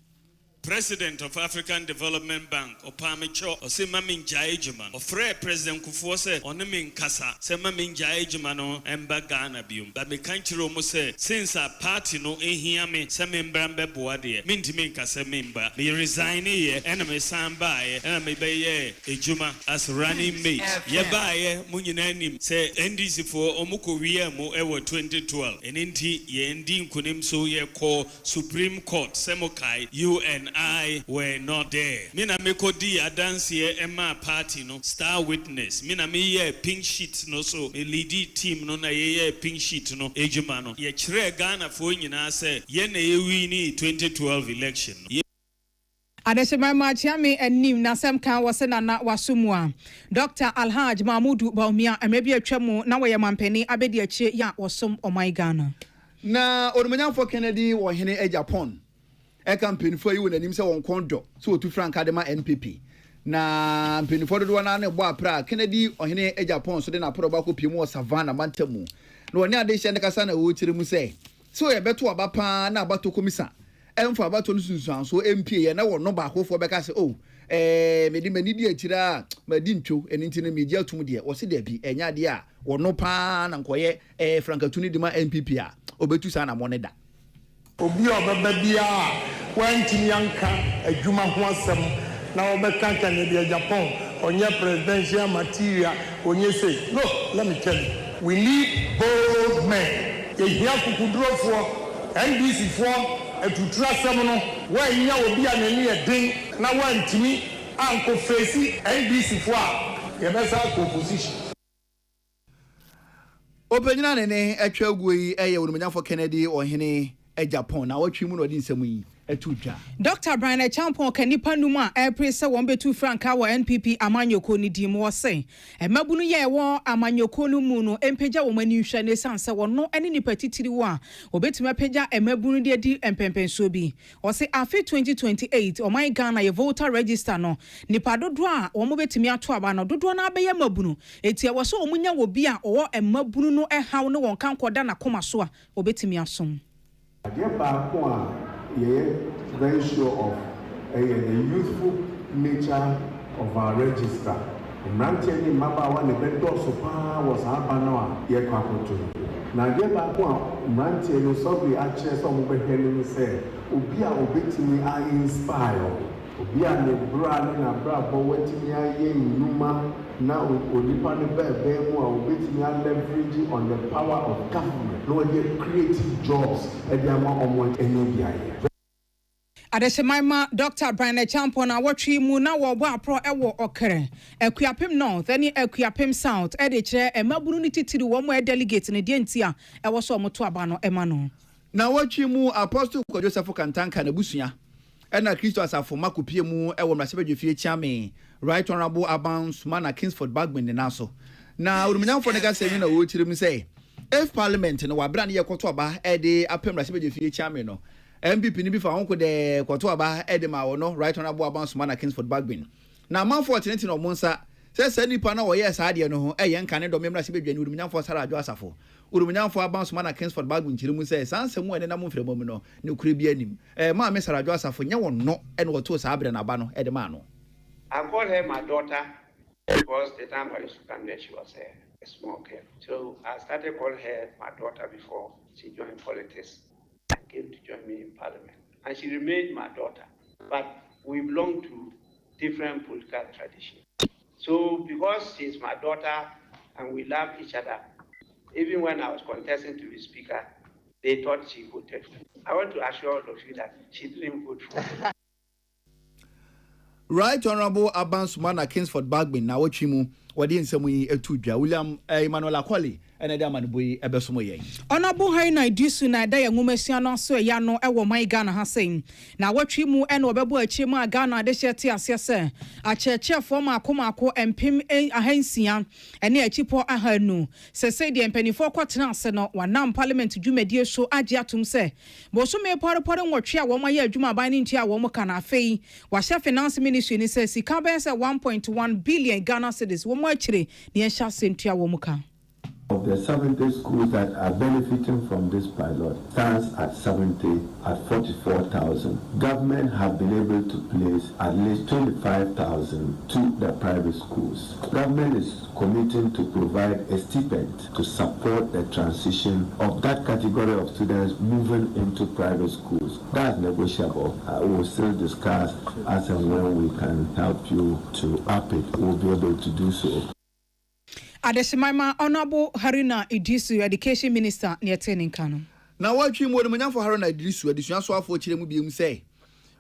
President of African Development Bank, Opamicho, Osimamin Jaejuman, Ofre President Kufuose, Onemin Kasa, Semamin Jaejumano, Emba Ghana Bium. But me kanchiro muse, since a party no ehiame, Semin Brambe Boadie, Mintimin Kasemimba, me resign here, and me sambaye, and me baye, Ejuma as running mate. Yebaye, Muninanim, say NDC for Omuko Wiemo Ewa 2012, and inti ye ending kunim so ye call Supreme Court, Semokai, UN. I were not there. Mina meko di adansi ye Emma party no star witness. Mina me ye pink sheet no so a lead team no na ye pink sheet no ejuma no. Ye chire Ghana fo nyina se ye na ye wini 2012 election. Adeshemaima chiame enim na sem kan wose na wasumua Dr. Alhaji Mahmudu Bawumia emebi atwam na woye mampeni abedi achi ya wosom omai Ghana. Na Odumanyanfo Kennedy wo hene Japan. Campaign for you and him say on condo, so to Frank Adema NPP. Na penny for the one and a pra Kennedy or Hene Japan, so then I put about Pimo Savannah Mantemu. No, now they send the Casana would say. So I bet to a bapa na about to commissa. And for about to Susan, so MP and I will no back for back. I say, oh, Medi Tira, Medincho, and intermediate to me, or see there be a yadia, or no pan and quiet, Francatuni de my NPP, Obetusana Moneda. Obi obeba bia wantimi anka adwuma ho asem na obeka Kennedy Japan onye presidential material onye say no let me tell you we need bold men. Ehia kukudrofo, NDC for etutra semono, wa nya obi anani eden na wa ntimi anko face NDC for yebesa opposition. Openyina nene atwa guyi eye wonumnyafo Kennedy ohene Japan na watwi mu no di nsemu yi etudwa. Dr. Brian Champon kanipa numa airpresa won betu franka wa NPP amanyoko ni di mo se. Emabunu ye wo amanyoko no mu no empeja wo mani hwa ne sanse wono ene ni patitiri wo a obetuma peja emabunu de di empempenso bi. O se afi 2028 o my Ghana ye voter register no nipa dodo a wo mo betumi ato aba no dodo na abeya mabunu. Eti e wo so omunya wo bi a owo emabunu no ehaw ne won kan koda na koma so a obetumi asom. Yeah, very sure of the youthful nature of our register. Mrantiani Maba one the better so far was Abanoa, Yakakoto. Now, get back one, Mrantiano, so we actually some of say, Ubia Obitimi are inspired. Ubia the brand and a bravo waiting here Numa. Now, Olipani Bemo Obitimi are leveraging on the power of government. No, they creative jobs at the amount of one any. Adeshemaima Dr. Brian Champon na watwi mu na wo bo apro ewo okere Akuapem North any Akuapem South e de kire emabunu ni titiri wo mo delegate ne de ntia ewo so moto aba no ema no na watwi mu Apostle Joseph Kantanka na busua ena Kristo asafo makopie mu ewo mrasebedwefie chiame Right Honorable Akan Sumana Kingsford Bagman na so na urumnyamfo ne ga semi na wo tiri mu say if parliament no wabra ne yekoto aba e de apem mrasebedwefie chiame no MPP ni bi fa honko de kwato aba edema wo no Right Honorable Akan Sumana Kingsford Bagman na man for 20 no monsa se nipa na wo yes ade no ho eye nka ne do memra se bedwani urumnyamfo Sarajo asafo urumnyamfo Akan Sumana Kingsford Bagman kiri mu se sansemu ene na mo mfremo mu no ne kure bi anim ma me Sarajo asafo nya wo no ene wo to sa abre na ba no edema no. I called her my daughter because the time I used to come there she was a small girl. So I started calling her my daughter before she joined politics. Came to join me in parliament, and she remained my daughter, but we belong to different political traditions. So because she's my daughter and we love each other, even when I was contesting to be speaker, they thought she voted for me. I want to assure all of you that she didn't vote for me. Right Honorable Akan Sumana Kingsford Bagman na watwi mu wadi nsemu yi etudwa William Emmanuel Akwali ene de amanboyi ebesomo yen Honorable Harina Idisu na da yanwumasia no so ya no ewo man Ghana ha sen na watwi mu ene obebo achi mu Ghana de hyete ase se achechefo ma akomako empem ahansia ene achipo ahanu se de empanifo kwatena ase no wanam parliament dwumadie so age atum se bo so me porepore nwotwe a wo ma ya adwuma ban ntia wo mo kana afei wa chef finance ministry ni se sika ben se 1.1 billion Ghana cedis wo mo achire ne ya sha sentua wo mo ka. Of the 70 schools that are benefiting from this pilot stands at 70 at 44,000. Government have been able to place at least 25,000 to the private schools. Government is committing to provide a stipend to support the transition of that category of students moving into private schools. That's negotiable. We will still discuss as and when we can help you to up it. We'll be able to do so. Adeshemaima Honorable Harina Idisu Education Minister Nieteni Nkano. Na watwi mu onumnyamfo Harina Idisu adisua so afo kire mu biem say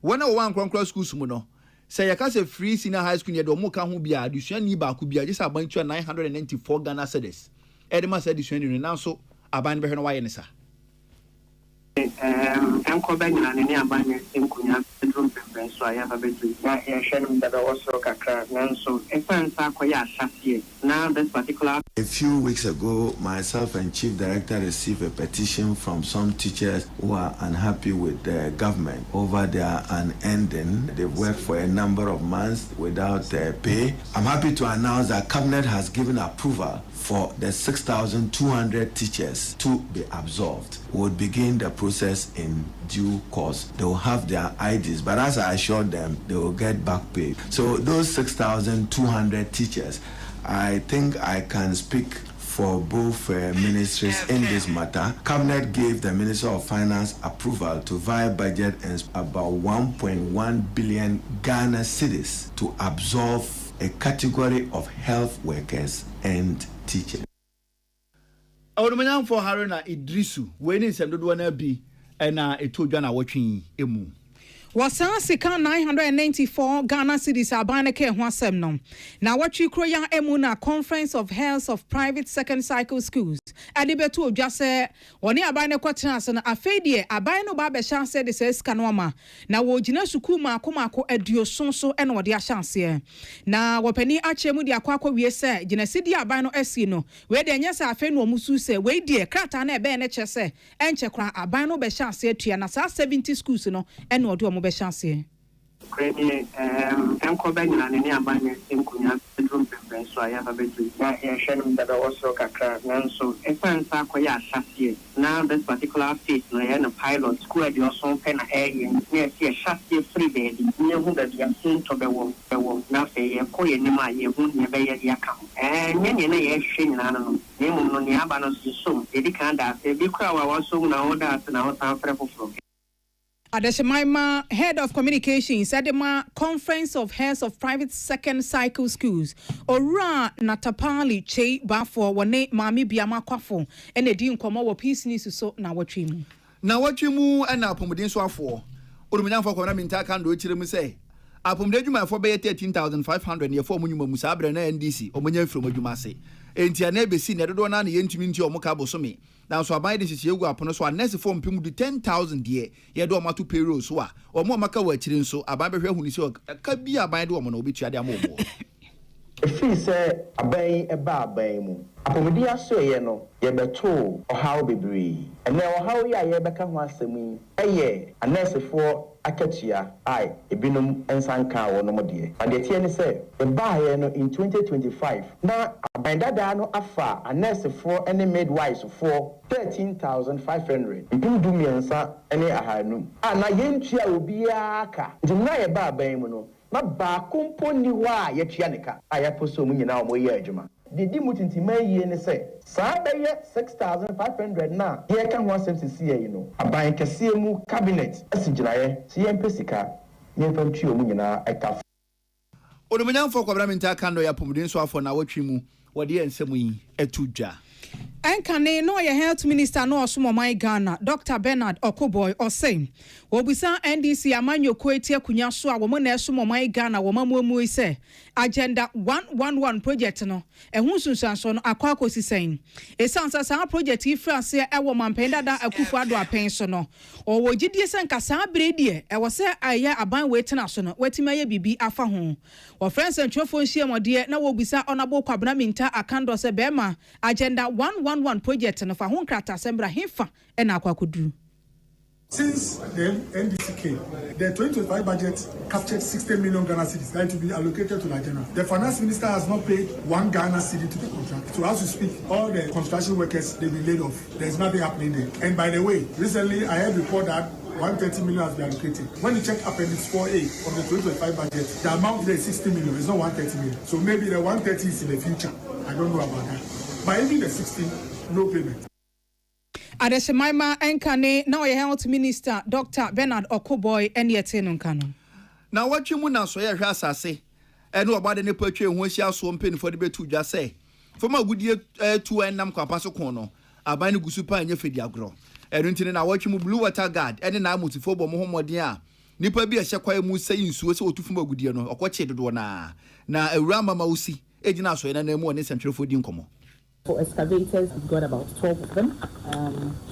wona wo wankronkro schools mu no say yakase free senior high school ne do mo ka ho bia adisua ni ba ku bia jisa ban 994 Ghana cedis edema say adisua ni na so aban be hwe no waye ne sa enko ba nyina ne aban enkunya drum pembe so aya ba betu na ya hwenu da also kakra nanso efansa akoya asase now this particular. A few weeks ago, myself and Chief Director received a petition from some teachers who are unhappy with the government over their unending. They've worked for a number of months without pay. I'm happy to announce that Cabinet has given approval for the 6,200 teachers to be absolved. We'll begin the process in due course. They will have their IDs, but as I assured them, they will get back pay. So those 6,200 teachers, I think I can speak for both ministries in this matter. Cabinet gave the Minister of Finance approval to via budget and about 1.1 billion Ghana cedis to absolve a category of health workers and teachers. Onumanyan for Haruna Idrisu, when is some do na bi na etodwa na wotwe emu. Wasan sika 994 Ghana cedis abane ke ho asem no. Na watwi kro ya emu na Conference of Heads of Private Second Cycle Schools. Ade beto odwa se woni abane kwatena so na afedie abane no ba be chance de se sika no ama. Na wo gina suku maako aduoson so ene wode a chance. Na wopani achemu de akwa wie se gina sidi abane no asi no. We de nya se afe no musu se we die krata na ebe ne che se enche kra abane no be chance atua na sa 70 schools no ene wode Beshansi. Premier, Corbin and any abandoned in Kunya, bedroom pembe, so I have a bedroom. Shannon that also Kaka, so a friend Sakoya chassis. Now, this particular phase, no, a pilot, school at your son, pen area, near a chassis free bed, near whom that you are soon to the womb, now say a coy and you won't never the account. And many a shame, name on the Abanos, so they can't ask, a big crowd also now that and our town for. Adeshemaima, Head of Communications, Adema Conference of Heads of Private Second Cycle Schools. Ora natapali che bafo wane mami biama kwafo ene di nkomo wo peace ni so na watwimu. Na watwimu na apomuden so afo. Orumunyanfo kwara minta kan do chire mu se. Apomuden adwuma fo be 13500 ne fo munyuma musa abre na NDC omunya mfiro adwuma se. Enti ana ebesi ne dodo na na yentumi nti omuka bosome. Na so aban de sisi egu apono so anese form pim du 10,000 de ye do mato payroll so a omo maka wa akire nso aban behwe huni se ka bi aban de omo na obetua de amobo efi se aban eba aban mu apomodi aso ye no ye beto ohaw bebre ene ohaw ya ye beka ho asemi eye anese for akatua ai ebinum ensanka wo no mode ade tie ne se eba ye no in 2025 na aban dada no afa anese for any midwives for 13,500 impindu miensa ene ahanum ana yentua obi aka ndina ye ba aban mu no na ba komponi wa ye tua nika aya poso mu nyina omo ye adwuma didi mutintima yie ne se saa beye 6,500 na ye ka ho asem sisi ye no aban kese mu cabinet asigiraye si ye mpesika ye mfam tue mu nyina eka Onumunyanfo kwabra minta kan do ya pomuden so afo na watwimu wode ensem yi etudwa. Akan no ye health minister no osomomai Ghana Dr. Bernard Okoboy say wobisa NDC amanyo kweti akunya so a wo mo na esomomai Ghana wo mamuamu ise agenda 111 project no ehun sunsanso no akwa akosisen esansa sa project ifrase e wo mampendada akufu ado apen so no o wo gidie senka sa bredie e wo se aya aban wetina so no wetima ye bibi afa ho wo friends and trofo nhie modie na wobisa onabo kwabna minta akando se bema agenda 111 project no fa ho nkrata sembra hefa e na akwa koduru. Since the NDC came, the 2025 budget captured 60 million Ghana cedis that to be allocated to Nigeria. The finance minister has not paid 1 Ghana cedi to the contract. So as we speak, all the construction workers, they've been laid off. There's nothing happening there. And by the way, recently I heard report that 130 million has been allocated. When you check Appendix 4A of the 2025 budget, the amount there is 60 million. It's not 130 million. So maybe the 130 is in the future. I don't know about that. But even the 60, no payment. Adeshemaima Enkane now your health minister Dr. Bernard Okoboy eni etenu nkano. Na watwimu na so ye hwe asase ene obade ne patwe ho ahia so mpenifo de betu dwa se foma gudie tu enam kwapaso kon no aban ne gusu pa anya fedi agro enu ntine na watwimu blue water guard ene na amutifo bo mo homoden a nipa bi ehye kwae mu sai nsuo se otufuma gudie no okoche dodo na awura mama usi ejina so ye na mu one centrefo di nkomo. For excavators, we've got about 12 of them.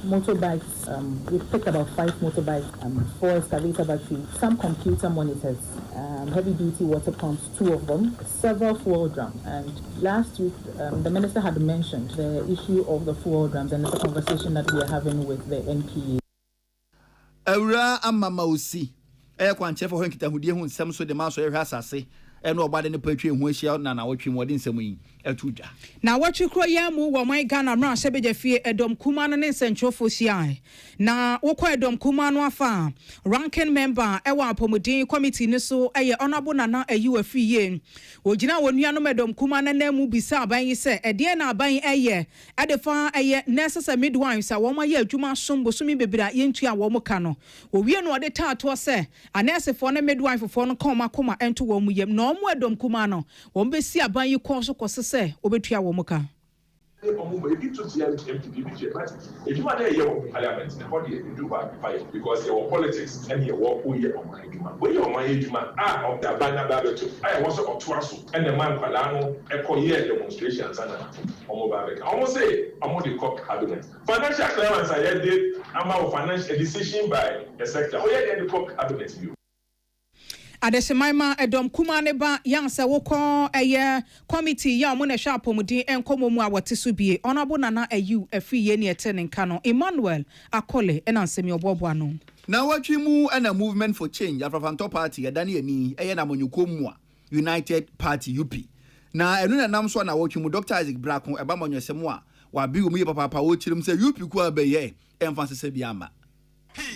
Motorbikes, we've picked about 5 motorbikes, 4 excavator batteries, some computer monitors, heavy-duty water pumps, 2 of them, several fuel drums. And last week, the minister had mentioned the issue of the fuel drums, and it's a conversation that we are having with the NPA. Awura amama usi, kwanche for nkita hudie hu nsem so de ma so ye hwe asase. Eno obade ne patwe hu ahia na watwe modin nsem yi atuja na watwe kro ya mu wo man Ghana mra sebeje fie edom kuma no ne centrofo siai na wokọ edom kuma no afa ranking member ewa apomodin committee ne so eye honorable nana ayiwa fiye ogina wonua no medom kuma na mu bisa aban yi se ede na aban eye adefa eye necessary midwives a wo ma ye adwuma sombosumi bebira yentua wo ka no wo wie no ode taato se anesefo ne midwife fo no koma ento wo mu yem no mo edom kuma no wo mbesi aban yi ko so kose se obetua wo muka because your politics and your work with your mind. When your mind of the banner battle, I was of Twasso and the man Palano, a demonstrations and almost say I'm on the cock cabinet. Financial clearance I did, I'm out financial decision by the sector. Oh, yeah, the cock cabinet view. Adesemaima edom kumane ba yanse woko eye committee ya mo na hwa apomudi enkomo mu awate so bie onabo nana ayu afi ye ne etene nka no Emmanuel Akole ena nsemi obobo ano na watwi mu ana movement for change Afrafanto party edane ani eye na monyukomu a United Party UP na enu na nam so na watwi mu Dr. Isaac Brakon eba monyesem a wa bi mu ye papa wo chirim se UP ku abeye emfasese bi ama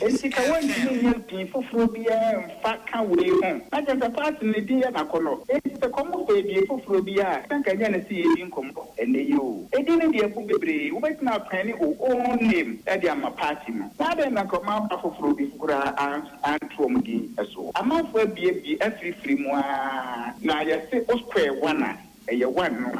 Esika wani ni people phobia mfaka we ho. Aja the part ni dia na kono. Esika komo baby phobia. Tanka nya na si edi nkomo. Ene yo. Edi ni dia fu bebre. Wo bet na plan o own name. E dia ma party no. Na be na komo phobia kura antwo mudi eso. Amafo bie free mu a. Na ya se o square one a one no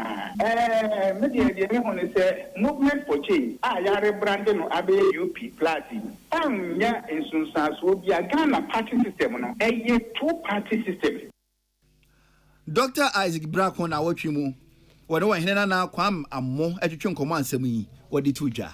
media the one say movement for change ya rebrand no abe UP party nya insunsa so bia Ghana party system no two party system. Dr. Isaac Brakon na watwi mu wode wa hene na kwam ammo atwetwe nkomo ansem yi wode tuja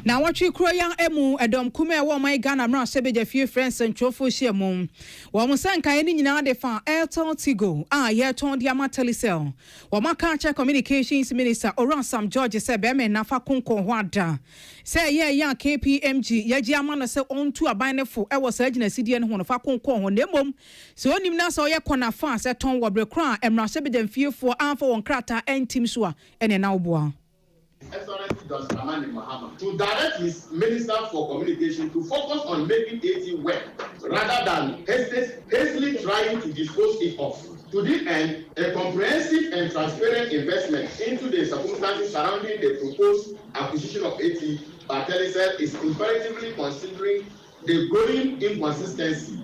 na watwi kro yan emu edom kuma e wo man Ghana mra sebeja fie friends ntwofo hie mu wo mo sanka ni nyina de fa Airtel Tigo ye ton dia matelicel wo maka cha communications minister Oran Sam George se be me na fa konko ho ada se ye yan KPMG ye gi ama no se ontu aban ne fo e wo sa agina sidie ne ho no fa konko ho nemom se onim na se ye kona fa se ton wo brekra emra sebeja fie fo anfa won krata entim so a ene na oboa Excellency Dr. Amani Mahama to direct his Minister for Communication to focus on making AT work rather than hastily trying to dispose it off. To this end, a comprehensive and transparent investment into the circumstances surrounding the proposed acquisition of AT by Telecel is imperatively considering the growing inconsistency.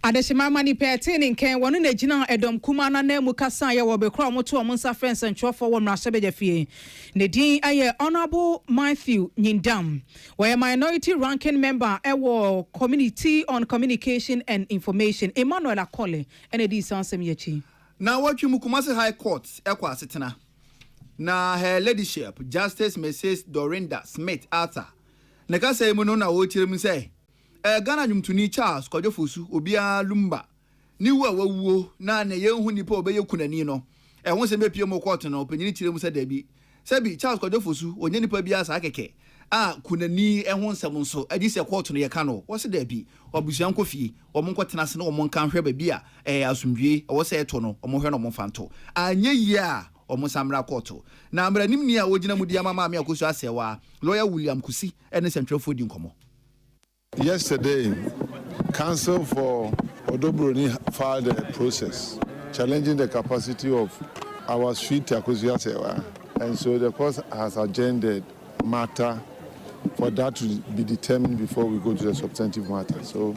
Adeshima mani petini nken wonu na gina edom kuma na na mu kasa ye wo bekra omoto omonsa friends ntwofo wo mra sebeja fie ne din aye Honorable Matthew Nyindam we minority ranking member ewo Committee on Communication and Information Emmanuel Akole ene di sansem yachi na watwi mu Kumasi High Court ekwa asetena na her ladyship Justice Mrs. Dorinda Smith Arthur ne kasa mu no na wo tirim say Ghana nyumtuni Charles Kojofosu obia lumba ni wo awuo na ne yenhu nipa obeye kunani no ho se mepie mo court no opanyini kire mu se dabi sabi Charles Kojofosu onye nipa bia sa keke kunani ho nsem nso adi se court no ye ka no wo se dabi obusuan kofie omo nkotena se no omo nkan hwe ba bia asumdwe wo se eto no omo hwe no omo fanto anye yi a omo samra court na amra nimni a wogina mudi amama me akosu asewa lawyer William Kusi ene sentwefo di nkomo. Yesterday, Council for Odobroni filed a process challenging the capacity of our street Takusia Sewa. And so the court has agended matter for that to be determined before we go to the substantive matter. So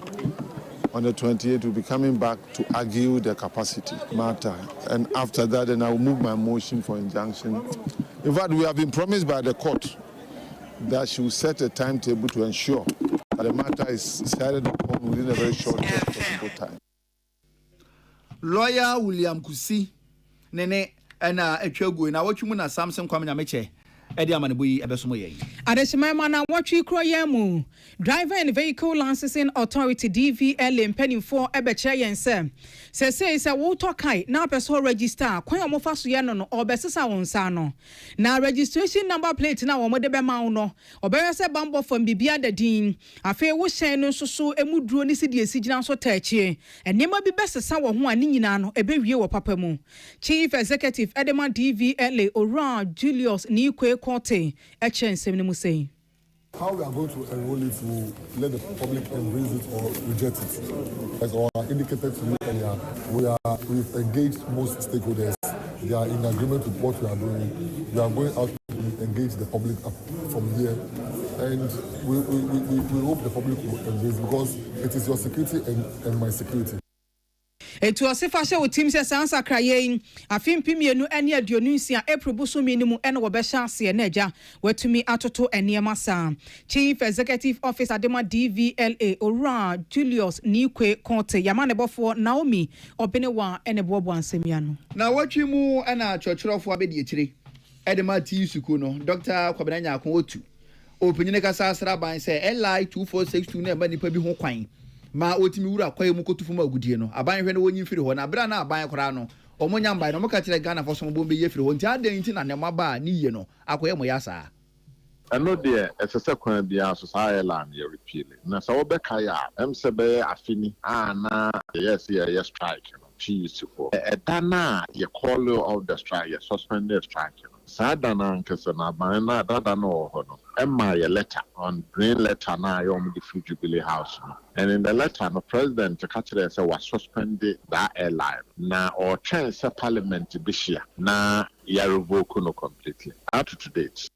on the 28th, we'll be coming back to argue the capacity matter. And after that, then I will move my motion for injunction. In fact, we have been promised by the court that she will set a timetable to ensure that the matter is decided upon within a very short possible time. Lawyer William Kusi nene na etwagu na watwumu na Samson Kwame Nyameche edi amaneboyi ebesomo ye Adeshima na watwi kroyemu Driver and Vehicle Licensing Authority DVLA mpanimfo ebekire yense se wo tokai na person register kwan omofa so ye no obesesa wonsa no na registration number plate na wo mode be ma no obeyese bambo fam bibia dadin afi wo hyen no soso emuduro ni sidie sigina so taachie enema bi besesa wo ho ani nyina no ebewie wo papa mu Chief Executive Edema DVLA Ora Julius Nikwe Kote echensem ni mu sei how we are going to enroll it, to let the public embrace it or reject it. As I indicated to you earlier, we've engaged most stakeholders. They are in agreement with what we are doing. We are going out to engage the public from here. And we hope the public will embrace because it is your security and my security. Etu osifa hye wo team se sansa kraye afim pimienu ene aduonu nsia April busu minimum ene wo be chance na agya watumi atoto enema sa. Chief Executive Officer Adema DVLA Ora Julius Nikwe Konte Yamane bofo Naomi Obenewa ene bobo ansemiano. Na watwi mu ana chochorofo abedi ekire. Edema T suku no Dr. Kwabena Akon otu. Openyine kasa asra ban se LI 2462 na ema nipa bi ho kwan. Ma otimi wura kwaye mu kotufu ma agudie no. Aban hwe no wonyi firi ho na bra na aban kora no. Omonya mban no moka kire Ghana for some bombe ye firi ho. Nti adan nti na nema ba ni ye no. Akoye mo yasa. Ano de esese kwan bia so sa airline ye repeal. Na so be kai a emse be afini na yes strike no. Peace for dana ye call of the strike, ye suspended strike. Sadana nkese na ban na dada no ho no. Emma ye letter on green letter na yom the Free Jubilee House no. And in the letter the president kachire say was suspended that airline. Na or chance parliament bishia na ya revoke no completely. Up to date.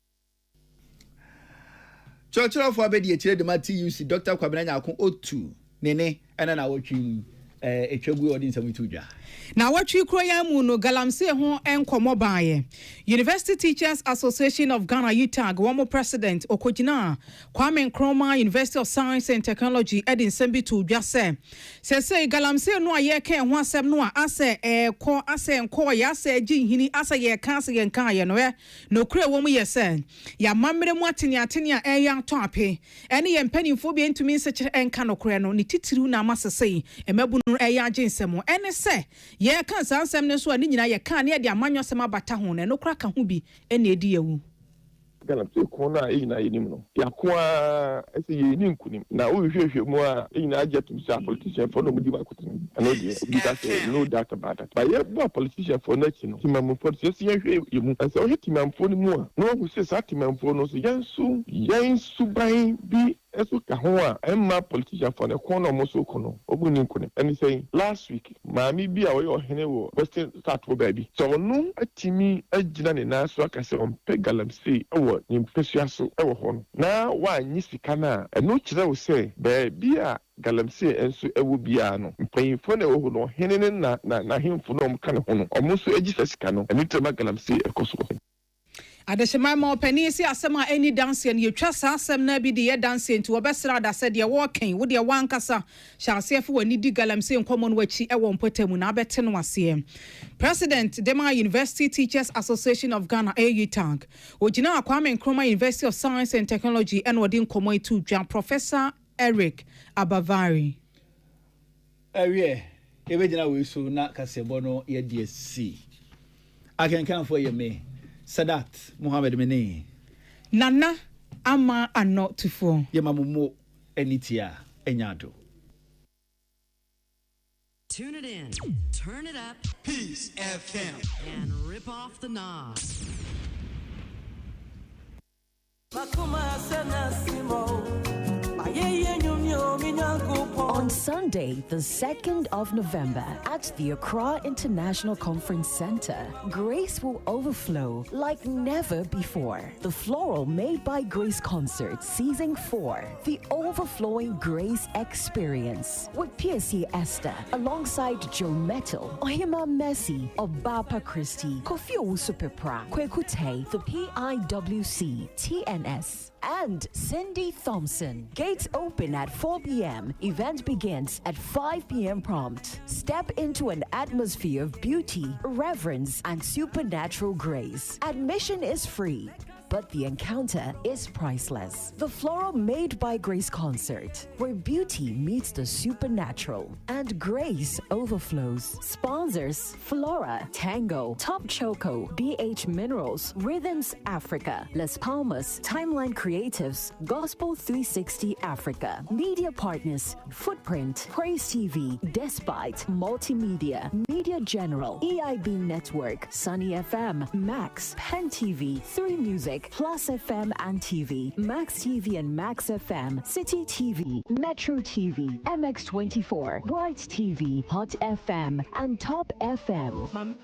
Chochorofo abedi ekire de TUC Dr. Kwabena Akon otu nene ena na wotwi etwegu odi nsamutuja. Na watwi kro ya mu no galamse ho enkomo baaye. University Teachers Association of Ghana UTAG womo president Okojina Kwame Nkrumah University of Science and Technology Edin Sembi to dwase. Se galamse no aye kan ho asem no ase ko ase enko ya ase ginhini ase ye kan ase ye kan ye no kure womo ye se ya mamre mu atene a eya to ape ene ye mpanimfo bi entumi nsekire enka no kure no ne titiru na amasesei emebu no eya aginsemo ene se ye kan sansem ne so ani nyina ye kan ne de amanyosem abata ho ne no kura ka ho bi ene edi yewu Gana pe kona ina yinim no yakwa ese ye ni nkunim na wo hwehwe mu a ina agye to say politician for no mudi ba kotin ano de because no doubt about that but ye bo politician for na chi no timam for se ye hwe yemu ase o timam for ni mu a no wo se sa timam for no so yensu ban bi eso ka ho a emma politician for na kono mo so kono obu ni nkunim and say last week maami bi a wo ye ohene wo western start wo baby so no atimi agina ne na so aka se on pe galamsey Nimpesuaso ewo ho na wa anyi sika na eno kire wo se be bia galamsey enso ewo bia no mpanyimfo na ewo ho no henene na hemfo no mka ne ho no omo so agi sika no eno tema galamsey ekoso Adeshima ma openisi asema any dance and you trust asem na bi de dance nti obesra da said ye walking wo de wankasa shasefu wani di galamsey nkomo no wachi ewo mpotemu na abete no ase President Dema University Teachers Association of Ghana AUTAG Ojina Kwame Nkrumah University of Science and Technology and wodi nkomo itu dwan Professor Eric Abavari ebejina we so na kasebo no ye DSC akenkan for ye me Sadat Muhammad Mene Nana ama ano tufo Yemamumo enitia enyado. Tune it in, turn it up, Peace FM, and rip off the knob. On Sunday, the 2nd of November, at the Accra International Conference Center, grace will overflow like never before. The Floral Made by Grace Concert Season 4, the Overflowing Grace Experience, with PSC Esther, alongside Joe Metal, Ohima Messi, Obapa Christie, Kofi Owusu-Pepra, Kwekute, the PIWC, TNS, and Cindy Thompson. Gates open at 4 p.m. Event begins at 5 p.m. prompt. Step into an atmosphere of beauty, reverence, and supernatural grace. Admission is free, but the encounter is priceless. The Floral Made by Grace Concert, where beauty meets the supernatural and grace overflows. Sponsors: Flora, Tango, Top Choco, BH Minerals, Rhythms Africa, Las Palmas, Timeline Creatives, Gospel 360 Africa. Media partners: Footprint, Praise TV, Despite, Multimedia, Media General, EIB Network, Sunny FM, Max, Pen TV, 3 Music, Plus FM and TV, Max TV and Max FM, City TV, Metro TV, MX24, Bright TV, Hot FM, and Top FM.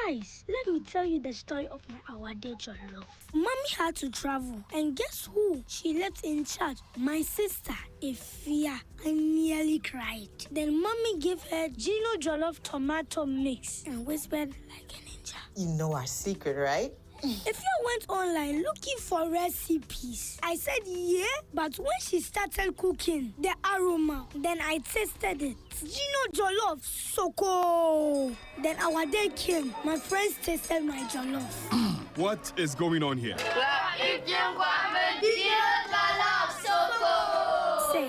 Guys, let me tell you the story of my Awade Jollof. Mommy had to travel, and guess who she left in charge? My sister, Ifia. I nearly cried. Then Mommy gave her Gino Jollof tomato mix and whispered like a ninja. You know our secret, right? If you went online looking for recipes, I said yeah, but when she started cooking, the aroma, then I tasted it. Gino Jollof, so cool. Then our day came, my friends tasted my jollof. What is going on here?